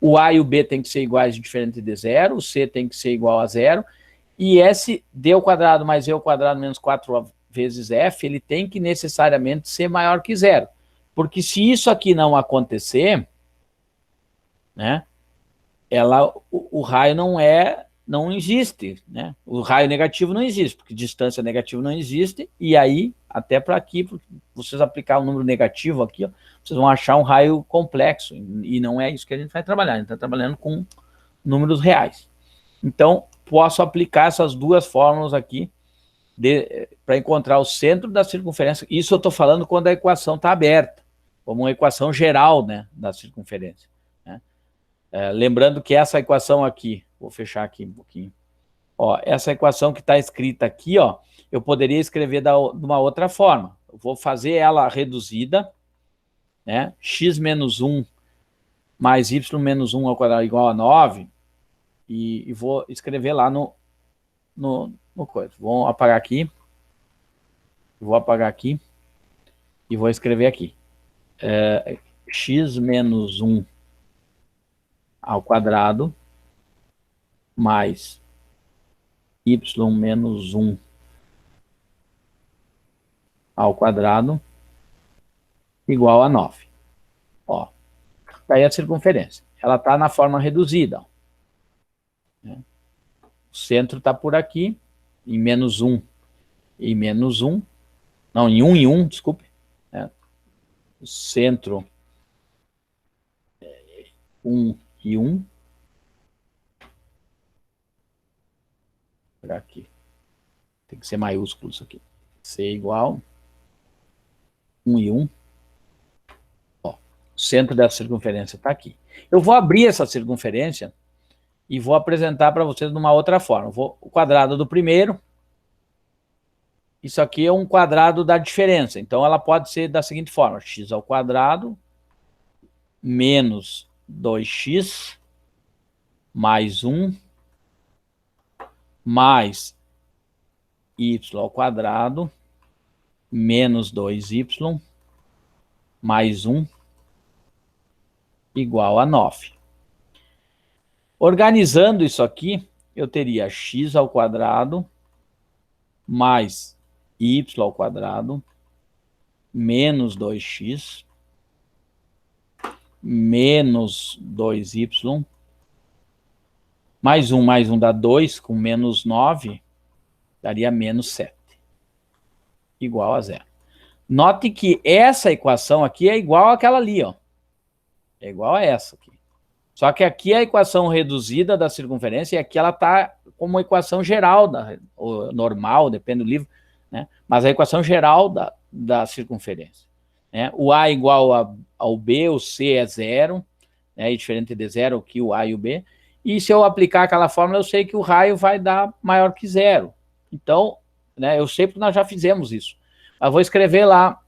O A e o B tem que ser iguais diferente de zero, o C tem que ser igual a zero, e esse d ao quadrado mais e ao quadrado menos 4 vezes f, ele tem que necessariamente ser maior que zero. Porque se isso aqui não acontecer, né, o raio não existe, né? O raio negativo não existe, porque distância negativa não existe, e aí, até para aqui, vocês aplicar o número negativo aqui, ó, vocês vão achar um raio complexo, e não é isso que a gente vai trabalhar, a gente está trabalhando com números reais. Então, posso aplicar essas duas fórmulas aqui para encontrar o centro da circunferência. Isso eu estou falando quando a equação está aberta, como uma equação geral, né, da circunferência. Né? Lembrando que essa equação aqui, vou fechar aqui um pouquinho, ó, essa equação que está escrita aqui, ó, eu poderia escrever de uma outra forma. Eu vou fazer ela reduzida, né, x menos 1 mais y menos 1 ao quadrado igual a 9, e vou escrever lá no coisa. Vou apagar aqui, e vou escrever aqui. X menos 1 ao quadrado mais y menos 1 ao quadrado igual a 9. Ó, tá aí a circunferência. Ela está na forma reduzida. Ó. O centro está por aqui, em menos 1 e menos 1. Não, em 1 e 1, desculpe. O centro 1 e 1. Por aqui. Tem que ser maiúsculo isso aqui. C igual 1 e 1. Ó, o centro dessa circunferência está aqui. Eu vou abrir essa circunferência e vou apresentar para vocês de uma outra forma. O quadrado do primeiro. Isso aqui é um quadrado da diferença. Então, ela pode ser da seguinte forma. X ao quadrado menos 2x mais 1 mais y ao quadrado menos 2y mais 1 igual a 9. Organizando isso aqui, eu teria x ao quadrado mais y ao quadrado menos 2x menos 2y mais 1 dá 2, com menos 9 daria menos 7, igual a 0. Note que essa equação aqui é igual àquela ali, ó. É igual a essa aqui. Só que aqui é a equação reduzida da circunferência e aqui ela está como equação geral, ou normal, depende do livro, né? Mas a equação geral da circunferência. Né? O A é igual ao B, o C é 0, né? E diferente de 0 aqui o A e o B. E se eu aplicar aquela fórmula, eu sei que o raio vai dar maior que 0. Então, né, eu sei porque nós já fizemos isso. Eu vou escrever lá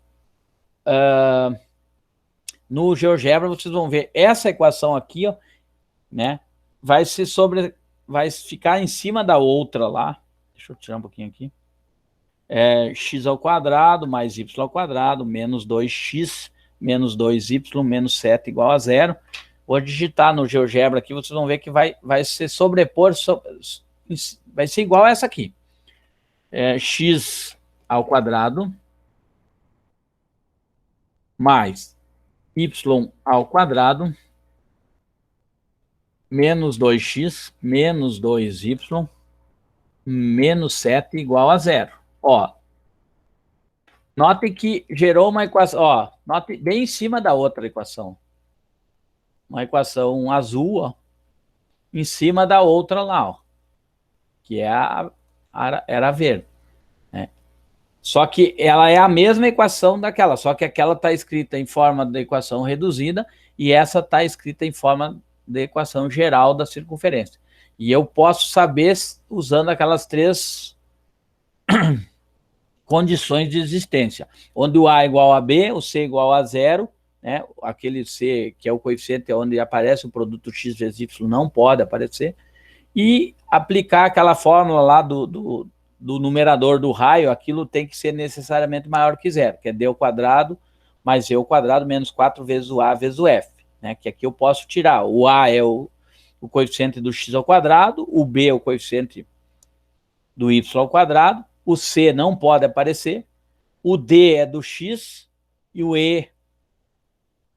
no GeoGebra, vocês vão ver essa equação aqui, ó, né, vai ficar em cima da outra lá. Deixa eu tirar um pouquinho aqui. X ao quadrado mais y ao quadrado menos 2x menos 2y menos 7 igual a 0. Vou digitar no GeoGebra aqui, vocês vão ver que vai se sobrepor, vai ser igual a essa aqui. X ao quadrado mais y ao quadrado menos 2x menos 2y menos 7 igual a 0. Ó, note que gerou uma equação, ó, note bem em cima da outra equação. Uma equação azul, ó, em cima da outra lá, ó, que era verde. Né? Só que ela é a mesma equação daquela, só que aquela está escrita em forma de equação reduzida e essa está escrita em forma de equação geral da circunferência. E eu posso saber usando aquelas 3 condições de existência, onde o A é igual a B, o C é igual a 0, né? Aquele C que é o coeficiente onde aparece o produto x vezes y não pode aparecer, e aplicar aquela fórmula lá do numerador do raio, aquilo tem que ser necessariamente maior que 0, que é d ao quadrado mais e ao quadrado menos 4 vezes o A vezes o F, né? Que aqui eu posso tirar, o A é o coeficiente do x ao quadrado, o B é o coeficiente do y ao quadrado, o C não pode aparecer, o D é do x e o E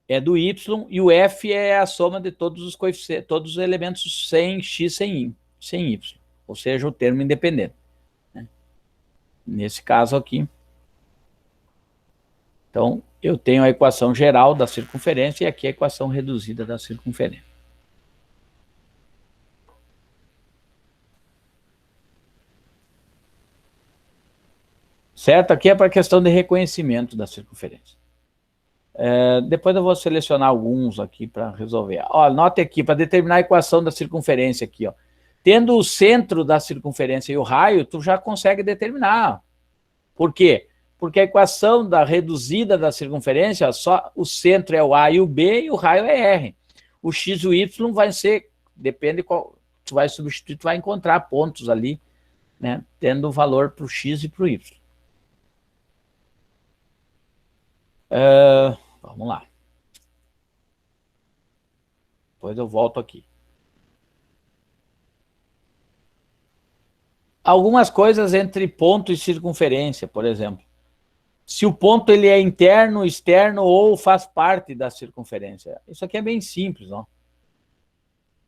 é do y e o F é a soma de todos os coeficientes, todos os elementos sem x, sem y, ou seja, o termo independente. Né? Nesse caso aqui. Então, eu tenho a equação geral da circunferência e aqui a equação reduzida da circunferência. Certo? Aqui é para a questão de reconhecimento da circunferência. Depois eu vou selecionar alguns aqui para resolver. Ó, note aqui, para determinar a equação da circunferência aqui, ó. Tendo o centro da circunferência e o raio, tu já consegue determinar. Por quê? Porque a equação da reduzida da circunferência, só o centro é o A e o B e o raio é R. O X e o Y vai ser, depende qual, tu vai substituir, tu vai encontrar pontos ali, né, tendo valor para o X e para o Y. Vamos lá. Depois eu volto aqui. Algumas coisas entre ponto e circunferência, por exemplo. Se o ponto ele é interno, externo ou faz parte da circunferência. Isso aqui é bem simples, ó.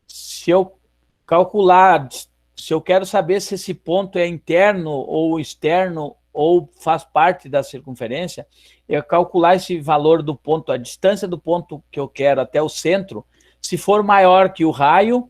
Se eu calcular, se eu quero saber se esse ponto é interno ou externo ou faz parte da circunferência, eu calcular esse valor do ponto, a distância do ponto que eu quero até o centro, se for maior que o raio,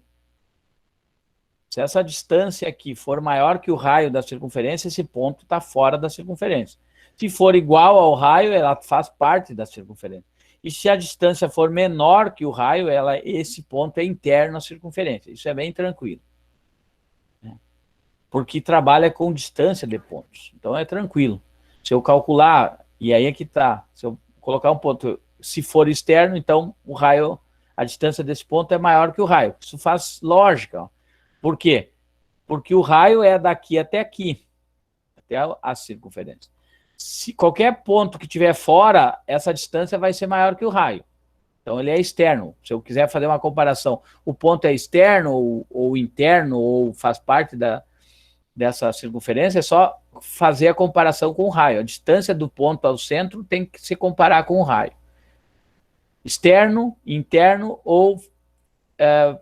se essa distância aqui for maior que o raio da circunferência, esse ponto está fora da circunferência. Se for igual ao raio, ela faz parte da circunferência. E se a distância for menor que o raio, esse ponto é interno à circunferência. Isso é bem tranquilo. Porque trabalha com distância de pontos. Então é tranquilo. Se eu calcular, e aí é que está, se eu colocar um ponto se for externo, então o raio, a distância desse ponto é maior que o raio. Isso faz lógica. Ó. Por quê? Porque o raio é daqui até aqui, até a circunferência. Se qualquer ponto que tiver fora, essa distância vai ser maior que o raio. Então, ele é externo. Se eu quiser fazer uma comparação, o ponto é externo ou interno, ou faz parte dessa circunferência, é só fazer a comparação com o raio. A distância do ponto ao centro tem que se comparar com o raio. Externo, interno ou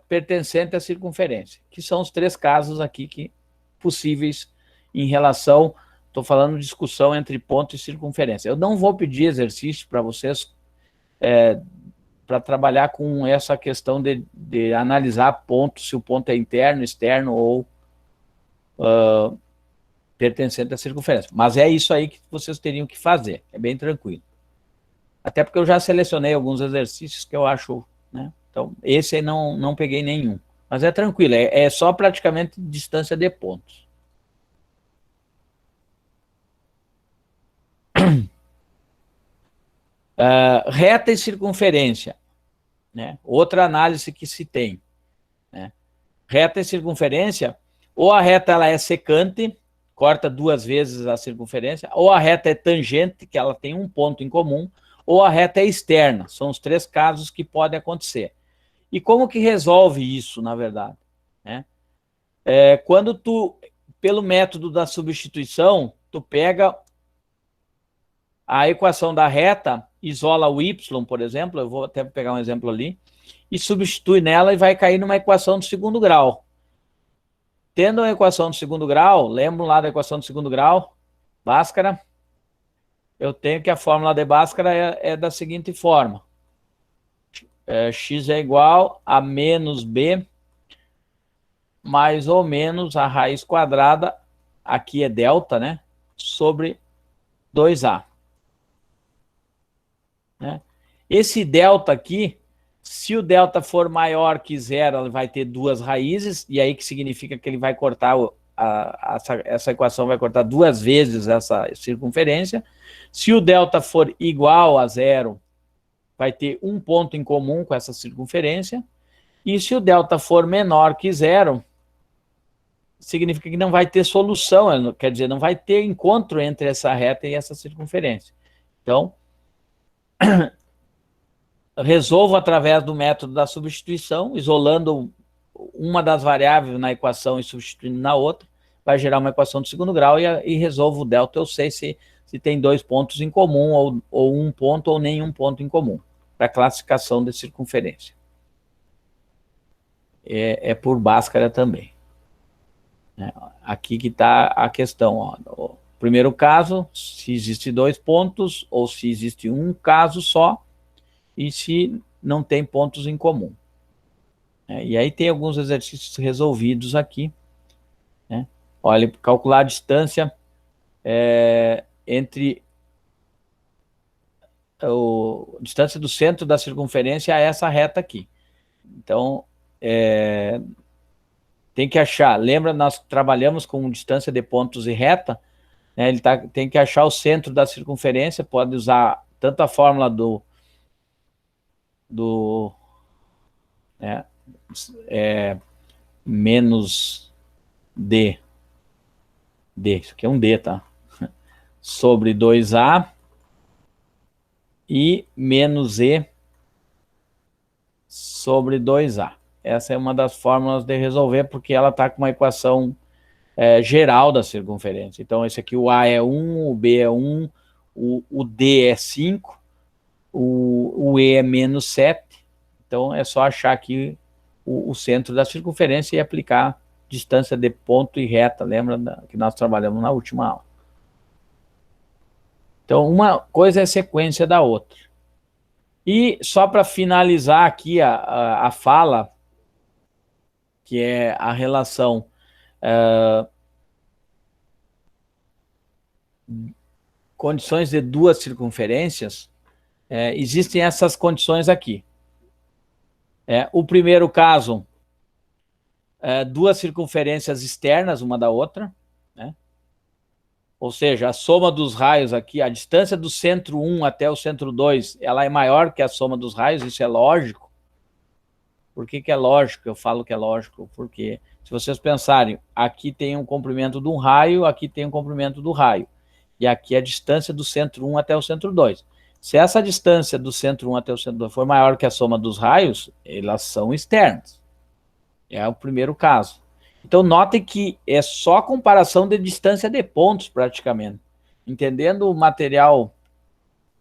pertencente à circunferência, que são os 3 casos aqui possíveis em relação, estou falando de discussão entre ponto e circunferência. Eu não vou pedir exercício para vocês para trabalhar com essa questão de analisar pontos, se o ponto é interno, externo ou pertencente à circunferência. Mas é isso aí que vocês teriam que fazer, é bem tranquilo. Até porque eu já selecionei alguns exercícios que eu acho, né? Então, esse aí não peguei nenhum. Mas é tranquilo, é só praticamente distância de pontos. Reta e circunferência, né? Outra análise que se tem, né? Reta e circunferência, ou a reta ela é secante, corta 2 vezes a circunferência, ou a reta é tangente, que ela tem um ponto em comum, ou a reta é externa. São os 3 casos que podem acontecer. E como que resolve isso, na verdade? Né? Quando tu, pelo método da substituição, tu pega a equação da reta, isola o y, por exemplo, eu vou até pegar um exemplo ali, e substitui nela e vai cair numa equação do 2º grau. Tendo a equação do 2º grau, lembram lá da equação do 2º grau, Bhaskara? Eu tenho que a fórmula de Bhaskara é da seguinte forma. X é igual a menos b mais ou menos a raiz quadrada, aqui é delta, né? Sobre 2a. Né? Esse delta aqui, se o delta for maior que 0, ele vai ter 2 raízes, e aí que significa que ele vai cortar, essa equação vai cortar 2 vezes essa circunferência. Se o delta for igual a 0, vai ter um ponto em comum com essa circunferência, e se o delta for menor que 0, significa que não vai ter solução, quer dizer, não vai ter encontro entre essa reta e essa circunferência. Então, resolvo através do método da substituição, isolando uma das variáveis na equação e substituindo na outra, vai gerar uma equação do 2º grau e resolvo o delta. Eu sei se tem 2 pontos em comum, ou um ponto, ou nenhum ponto em comum, para a classificação de circunferência. É por Bhaskara também. Aqui que está a questão. Ó. O primeiro caso, se existe 2 pontos, ou se existe um caso só, e se não tem pontos em comum. E aí tem alguns exercícios resolvidos aqui. Né? Olha, calcular a distância entre a distância do centro da circunferência a essa reta aqui. Então, tem que achar, lembra, nós trabalhamos com distância de pontos e reta, né? Tem que achar o centro da circunferência, pode usar tanto a fórmula menos d, isso aqui é um d, tá? Sobre 2a e menos e sobre 2a. Essa é uma das fórmulas de resolver, porque ela está com uma equação geral da circunferência. Então, esse aqui, o a é 1, o b é 1, o d é 5, o e é menos 7. Então, é só achar aqui o centro da circunferência e aplicar distância de ponto e reta. Lembra que nós trabalhamos na última aula. Então, uma coisa é sequência da outra. E só para finalizar aqui a fala, que é a relação condições de 2 circunferências, existem essas condições aqui. O primeiro caso, 2 circunferências externas uma da outra, né? ou seja, a soma dos raios aqui, a distância do centro 1 até o centro 2, ela é maior que a soma dos raios, isso é lógico. Por que é lógico? Eu falo que é lógico, porque se vocês pensarem, aqui tem um comprimento de um raio, aqui tem um comprimento do raio, e aqui é a distância do centro 1 até o centro 2. Se essa distância do centro 1 até o centro 2 for maior que a soma dos raios, elas são externas. É o primeiro caso. Então, notem que é só comparação de distância de pontos, praticamente. Entendendo o material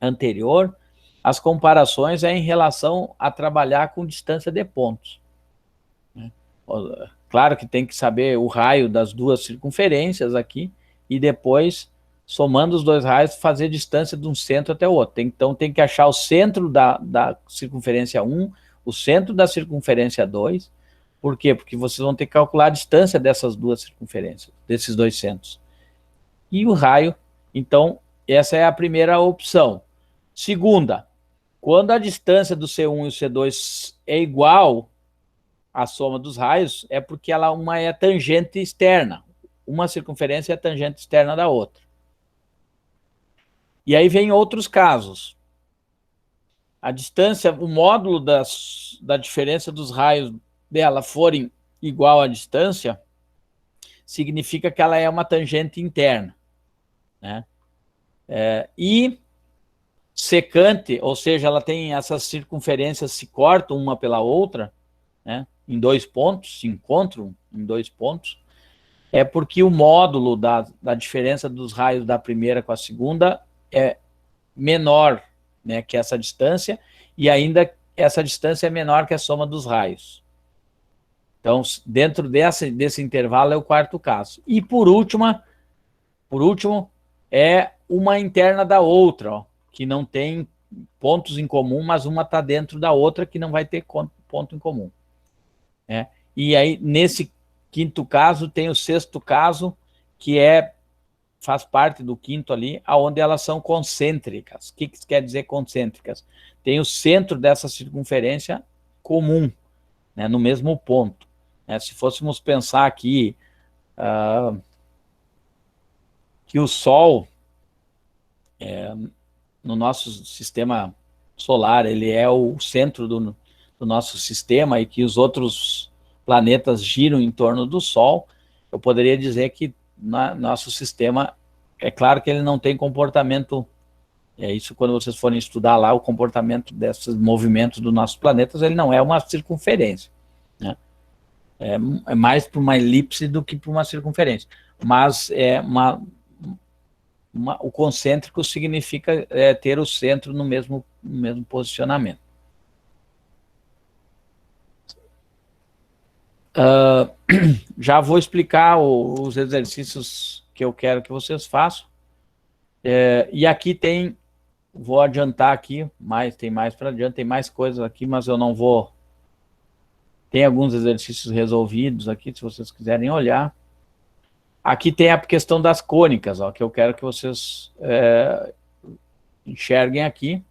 anterior, as comparações é em relação a trabalhar com distância de pontos. Claro que tem que saber o raio das duas circunferências aqui, e depois, somando os dois raios, fazer a distância de um centro até o outro. Então, tem que achar o centro da circunferência 1, o centro da circunferência 2. Por quê? Porque vocês vão ter que calcular a distância dessas duas circunferências, desses dois centros. E o raio, então, essa é a primeira opção. Segunda, quando a distância do C1 e o C2 é igual à soma dos raios, é porque uma é tangente externa. Uma circunferência é tangente externa da outra. E aí vem outros casos. A distância, o módulo da diferença dos raios dela forem igual à distância, significa que ela é uma tangente interna, né? E secante, ou seja, ela tem essas circunferências se cortam uma pela outra, né, em dois pontos, se encontram em dois pontos, é porque o módulo da diferença dos raios da primeira com a segunda é menor, né, que essa distância, e ainda essa distância é menor que a soma dos raios. Então, dentro desse intervalo é o quarto caso. E por último, é uma interna da outra, ó, que não tem pontos em comum, mas uma está dentro da outra que não vai ter ponto em comum. Né? E aí, nesse quinto caso, tem o sexto caso, que faz parte do quinto ali, onde elas são concêntricas. O que quer dizer concêntricas? Tem o centro dessa circunferência comum, né, no mesmo ponto. Se fôssemos pensar aqui que o Sol, no nosso sistema solar, ele é o centro do nosso sistema e que os outros planetas giram em torno do Sol, eu poderia dizer que nosso sistema, é claro que ele não tem comportamento, isso quando vocês forem estudar lá, o comportamento desses movimentos dos nossos planetas, ele não é uma circunferência, né? É mais para uma elipse do que para uma circunferência. Mas o concêntrico significa ter o centro no mesmo posicionamento. Já vou explicar os exercícios que eu quero que vocês façam. E aqui vou adiantar aqui, tem mais para adiante, tem mais coisas aqui, mas eu não vou... Tem alguns exercícios resolvidos aqui, se vocês quiserem olhar. Aqui tem a questão das cônicas, ó, que eu quero que vocês enxerguem aqui,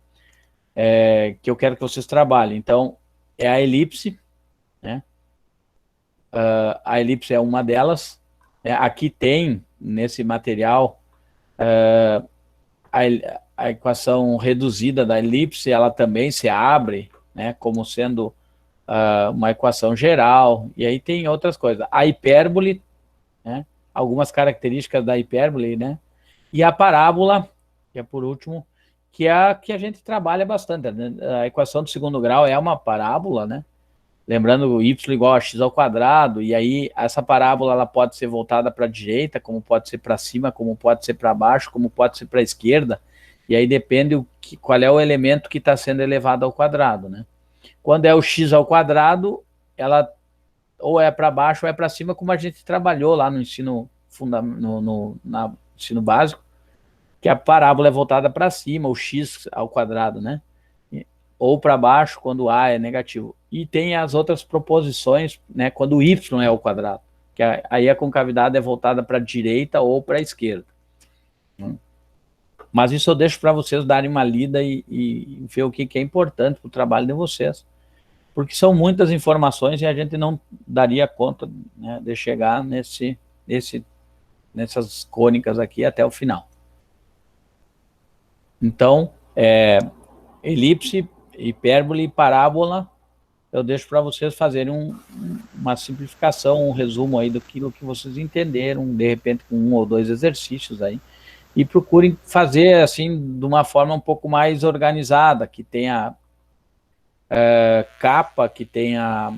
que eu quero que vocês trabalhem. Então, é a elipse, né? A elipse é uma delas. Aqui tem, nesse material, a equação reduzida da elipse, ela também se abre, né, como sendo uma equação geral, e aí tem outras coisas. A hipérbole, né, algumas características da hipérbole, né, e a parábola, que é por último, que é a que a gente trabalha bastante, né? A equação do segundo grau é uma parábola, né, lembrando o y igual a x ao quadrado, e aí essa parábola ela pode ser voltada para a direita, como pode ser para cima, como pode ser para baixo, como pode ser para a esquerda, e aí depende qual é o elemento que está sendo elevado ao quadrado, né. Quando é o x ao quadrado, ela ou é para baixo ou é para cima, como a gente trabalhou lá no ensino ensino básico, que a parábola é voltada para cima, o x ao quadrado, né? Ou para baixo, quando a é negativo. E tem as outras proposições, né, quando o y é ao quadrado, que aí a concavidade é voltada para a direita ou para a esquerda. Mas isso eu deixo para vocês darem uma lida e ver o que é importante para o trabalho de vocês. Porque são muitas informações e a gente não daria conta, né, de chegar nesse nessas cônicas aqui até o final. Então, elipse, hipérbole e parábola, eu deixo para vocês fazerem uma simplificação, um resumo aí daquilo que vocês entenderam, de repente com 1 ou 2 exercícios aí, e procurem fazer assim de uma forma um pouco mais organizada, que tenha capa, que tenha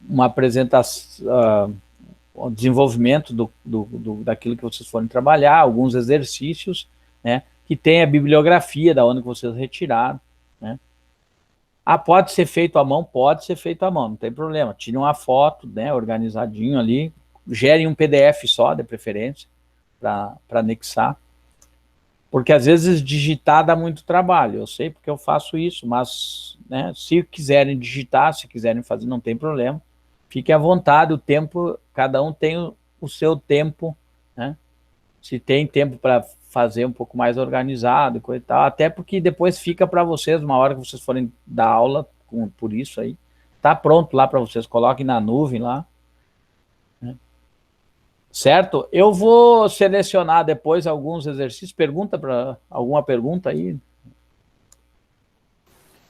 uma apresentação, o desenvolvimento daquilo que vocês forem trabalhar, alguns exercícios, né, que tenha bibliografia da onde vocês retiraram, né. Pode ser feito à mão? Pode ser feito à mão, não tem problema. Tire uma foto, né, organizadinho ali, gerem um PDF só, de preferência, para anexar, porque às vezes digitar dá muito trabalho, eu sei porque eu faço isso, mas, né, se quiserem digitar, se quiserem fazer, não tem problema, fique à vontade, o tempo, cada um tem o seu tempo, né, se tem tempo para fazer um pouco mais organizado, coisa e tal, até porque depois fica para vocês, uma hora que vocês forem dar aula, por isso aí, tá pronto lá para vocês, coloquem na nuvem lá, né? Certo? Eu vou selecionar depois alguns exercícios, alguma pergunta aí?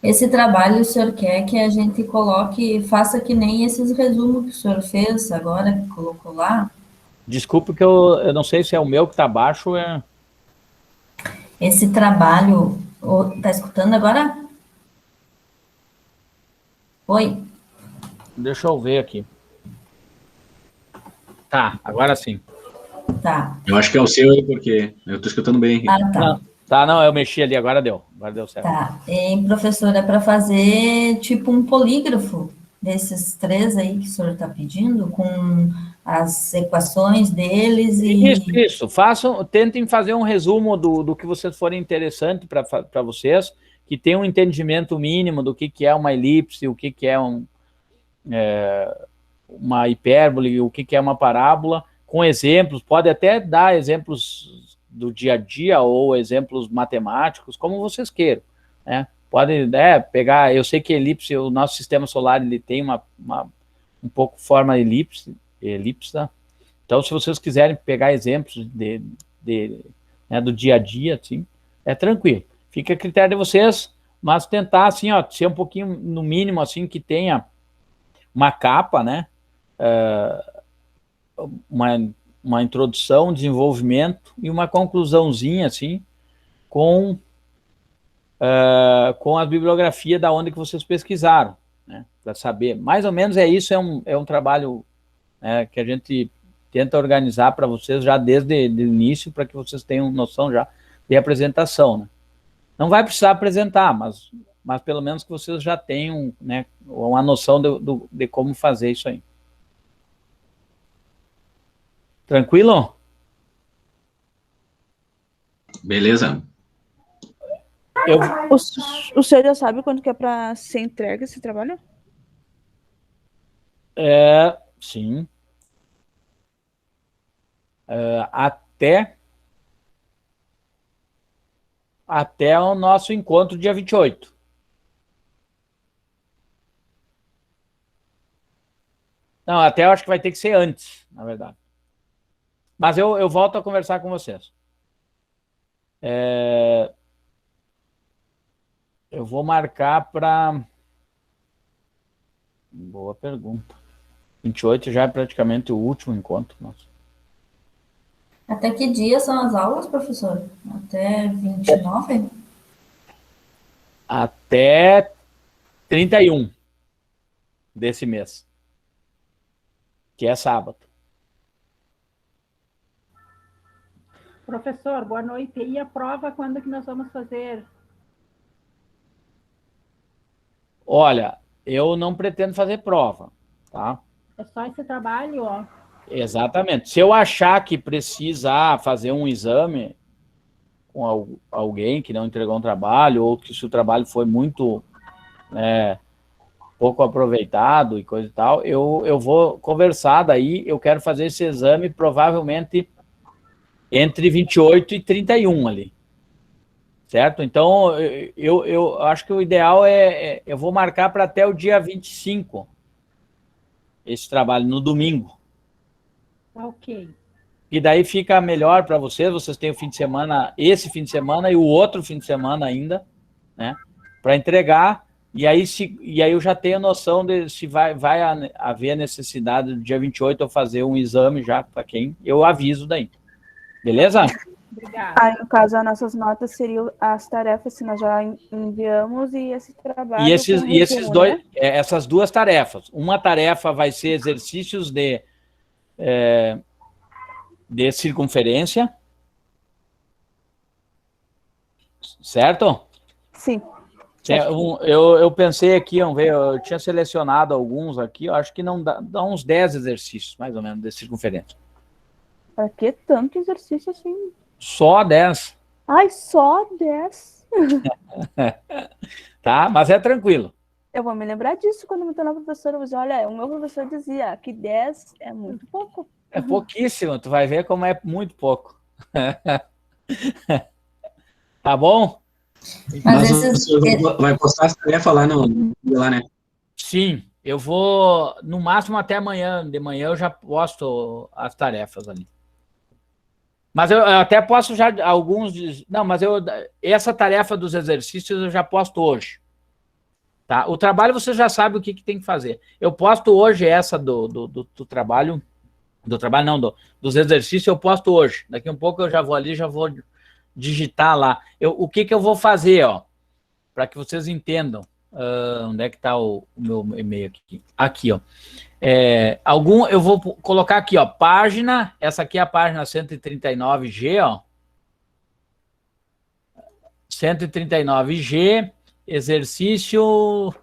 Esse trabalho o senhor quer que a gente coloque, faça que nem esses resumos que o senhor fez agora, que colocou lá? Desculpe que eu não sei se é o meu que está baixo ou é... Esse trabalho, tá escutando agora? Oi? Deixa eu ver aqui. Tá, agora sim. Tá. Eu acho que é o seu aí, porque eu tô escutando bem aqui. Tá. Não, eu mexi ali, agora deu certo. Tá, e professora, para fazer tipo um polígrafo desses 3 aí que o senhor está pedindo, com as equações deles e... Isso, tentem fazer um resumo do que vocês forem interessante para vocês, que tenham um entendimento mínimo do que é uma elipse, o que é uma hipérbole, o que é uma parábola, com exemplos, pode até dar exemplos do dia a dia ou exemplos matemáticos, como vocês queiram, né? Pode pegar, eu sei que elipse, o nosso sistema solar, ele tem um pouco forma elipse, então se vocês quiserem pegar exemplos né, do dia a dia, assim, é tranquilo, fica a critério de vocês, mas tentar, assim, ó, ser um pouquinho, no mínimo, assim, que tenha uma capa, né, uma introdução, desenvolvimento e uma conclusãozinha, assim, com a bibliografia da onde que vocês pesquisaram, né, para saber, mais ou menos isso, é um trabalho, né, que a gente tenta organizar para vocês já desde o início, para que vocês tenham noção já de apresentação, né. Não vai precisar apresentar, mas pelo menos que vocês já tenham, né, uma noção de como fazer isso aí. Tranquilo? Beleza. O senhor já sabe quando que é para ser entregue esse trabalho? Sim. Até o nosso encontro dia 28. Não, até eu acho que vai ter que ser antes, na verdade. Mas eu volto a conversar com vocês. Eu vou marcar para... Boa pergunta. 28 já é praticamente o último encontro nosso. Até que dia são as aulas, professor? Até 29? Até 31 desse mês, que é sábado. Professor, boa noite. E a prova, quando que nós vamos fazer? Olha, eu não pretendo fazer prova, tá? É só esse trabalho, ó. Exatamente. Se eu achar que precisa fazer um exame com alguém que não entregou um trabalho, ou que se o trabalho foi muito pouco aproveitado e coisa e tal, eu vou conversar daí, eu quero fazer esse exame provavelmente entre 28 e 31 ali. Certo? Então, eu acho que o ideal eu vou marcar para até o dia 25 esse trabalho, no domingo. Ok. E daí fica melhor para vocês têm o fim de semana, esse fim de semana e o outro fim de semana ainda, né? Para entregar, e aí eu já tenho noção de se vai haver a necessidade do dia 28 eu fazer um exame já para quem eu aviso daí. Beleza? Obrigada. Aí, no caso, as nossas notas seriam as tarefas que nós já enviamos e esse trabalho. E esses resumo, dois, né? essas duas tarefas. Uma tarefa vai ser exercícios de circunferência, certo? Sim. Eu pensei aqui, vamos ver, eu tinha selecionado alguns aqui, eu acho que não dá uns 10 exercícios, mais ou menos, de circunferência. Para que tanto exercício assim? Só 10. Ai, só 10. Tá? Mas é tranquilo. Eu vou me lembrar disso quando me tornar professora. Eu vou dizer, olha, o meu professor dizia que 10 é muito pouco. É pouquíssimo, tu vai ver como é muito pouco. Tá bom? Mas o senhor vai postar essa tarefa lá lá, né? Sim, eu vou, no máximo até amanhã. De manhã eu já posto as tarefas ali. Mas eu até posto já alguns... Não, mas essa tarefa dos exercícios eu já posto hoje. Tá? O trabalho você já sabe o que tem que fazer. Eu posto hoje essa do trabalho... Do trabalho não, dos exercícios eu posto hoje. Daqui um pouco eu já vou ali, já vou digitar lá. O que eu vou fazer, ó, para que vocês entendam. Onde é que está o meu e-mail aqui? Aqui, ó. Eu vou colocar aqui, ó, página, essa aqui é a página 139G, ó. 139G, exercício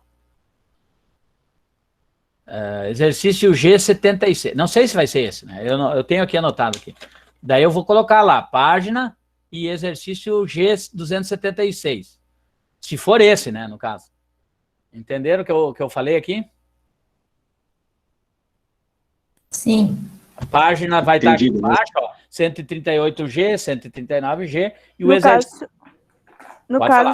G76. Não sei se vai ser esse, né? Eu tenho aqui anotado aqui. Daí eu vou colocar lá, página e exercício G276. Se for esse, né, no caso. Entenderam o que eu falei aqui? Sim. A página vai estar aqui embaixo, ó, 138G, 139G, e o exercício... No caso,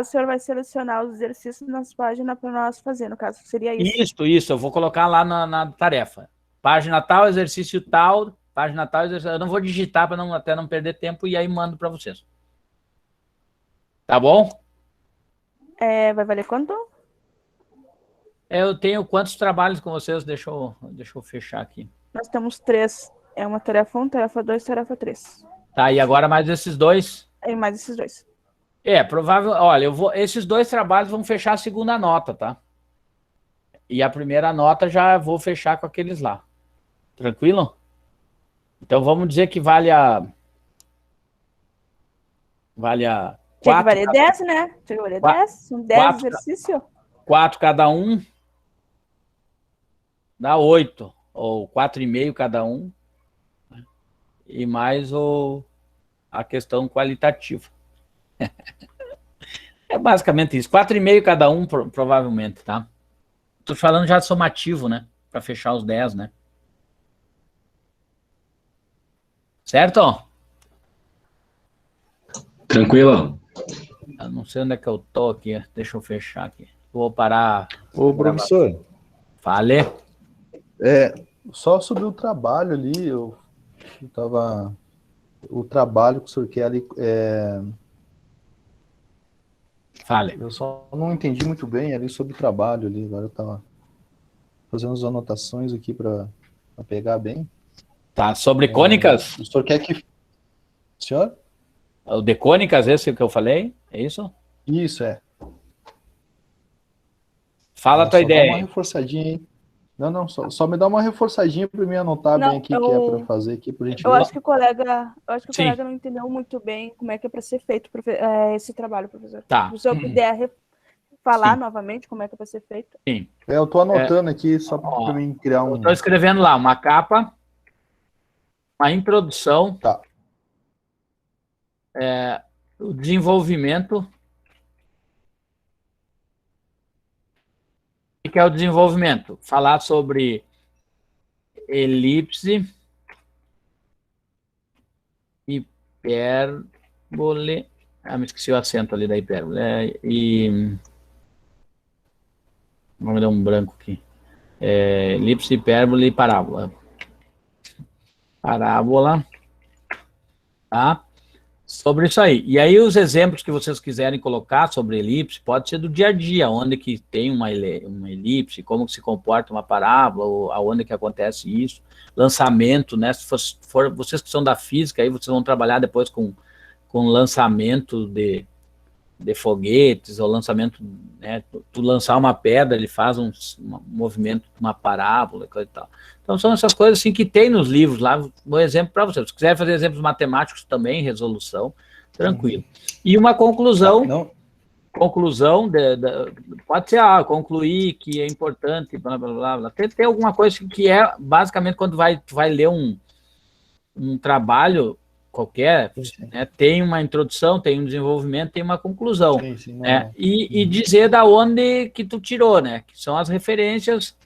o senhor vai selecionar os exercícios nas páginas para nós fazer, no caso, seria isso? Isso, eu vou colocar lá na tarefa. Página tal, exercício tal, página tal, exercício... Eu não vou digitar para até não perder tempo e aí mando para vocês. Tá bom? Vai valer quanto? Eu tenho quantos trabalhos com vocês? Deixa eu fechar aqui. Nós temos 3. É uma tarefa 1, tarefa 2, tarefa 3. Tá, e agora mais esses dois? E mais esses dois. Provável. Olha, esses dois trabalhos vão fechar a segunda nota, tá? E a primeira nota já vou fechar com aqueles lá. Tranquilo? Então vamos dizer que vale a... Tinha que valer 10, né? Tinha que valer 10. São 10 exercícios. 4 cada um. Dá 8. Ou 4,5 cada um. E mais a questão qualitativa. É basicamente isso. 4,5 cada um, provavelmente, tá? Tô falando já de somativo, né? Para fechar os 10, né? Certo? Tranquilo. Eu não sei onde é que eu tô aqui. Deixa eu fechar aqui. Vou parar. Ô, professor. Fale. Só sobre o trabalho ali, eu tava... O trabalho que o senhor quer ali... Fale. Eu só não entendi muito bem ali sobre o trabalho ali. Agora eu tava fazendo as anotações aqui para pegar bem. Tá, sobre cônicas? O senhor quer que... Senhor? O de cônicas, esse que eu falei? É isso? Isso, é. Fala a tua ideia. Dá uma reforçadinha aí. Não, só me dá uma reforçadinha para mim anotar bem aqui o que é para fazer aqui, por gente. Eu acho que o colega não entendeu muito bem como é que é para ser feito esse trabalho, professor. Tá. Se o senhor puder falar novamente como é que é para ser feito. Sim. Eu tô anotando aqui só para mim criar um... Eu tô escrevendo lá uma capa, uma introdução, tá. O desenvolvimento. O que é o desenvolvimento? Falar sobre elipse, hipérbole, me esqueci o acento ali da hipérbole, vamos dar um branco aqui, elipse, hipérbole e parábola. parábola, tá? Sobre isso aí. E aí os exemplos que vocês quiserem colocar sobre elipse, pode ser do dia a dia, onde que tem uma elipse, como que se comporta uma parábola, ou aonde que acontece isso, lançamento, né? Se for vocês que são da física, aí vocês vão trabalhar depois com lançamento de foguetes, ou lançamento, né? Tu lançar uma pedra, ele faz um movimento, uma parábola, coisa e tal. Então, são essas coisas assim que tem nos livros lá, um exemplo para vocês. Se quiser fazer exemplos matemáticos também, resolução, tranquilo. E uma conclusão, pode ser, concluir que é importante, blá, blá, blá, blá. Tem alguma coisa que é, basicamente, quando tu vai ler um trabalho qualquer, né, tem uma introdução, tem um desenvolvimento, tem uma conclusão. Sim, né? E dizer da onde que tu tirou, né? Que são as referências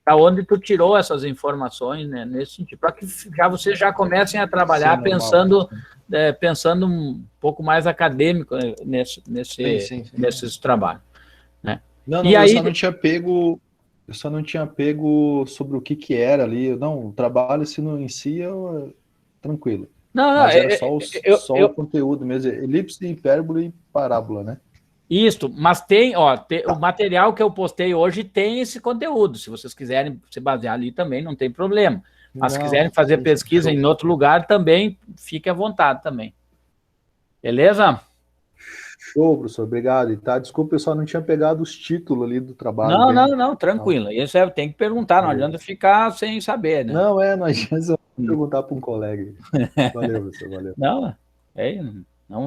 da onde tu tirou essas informações, né, nesse sentido, para que vocês já comecem a trabalhar pensando um pouco mais acadêmico nesses trabalhos. Né? Não, e aí, eu só não tinha pego sobre o que era ali. Não, o trabalho se não em si, tranquilo. Mas era só o conteúdo mesmo, elipse, hipérbole e parábola, né? Isso, mas tem o material que eu postei hoje tem esse conteúdo. Se vocês quiserem se basear ali também, não tem problema. Mas se quiserem fazer pesquisa em outro lugar também, fique à vontade também. Beleza? Show, professor, obrigado. E tá, desculpa, eu só não tinha pegado os títulos ali do trabalho. Não, tranquilo. Isso tem que perguntar, não adianta ficar sem saber, né? Não adianta perguntar para um colega. Valeu, professor, valeu. Não,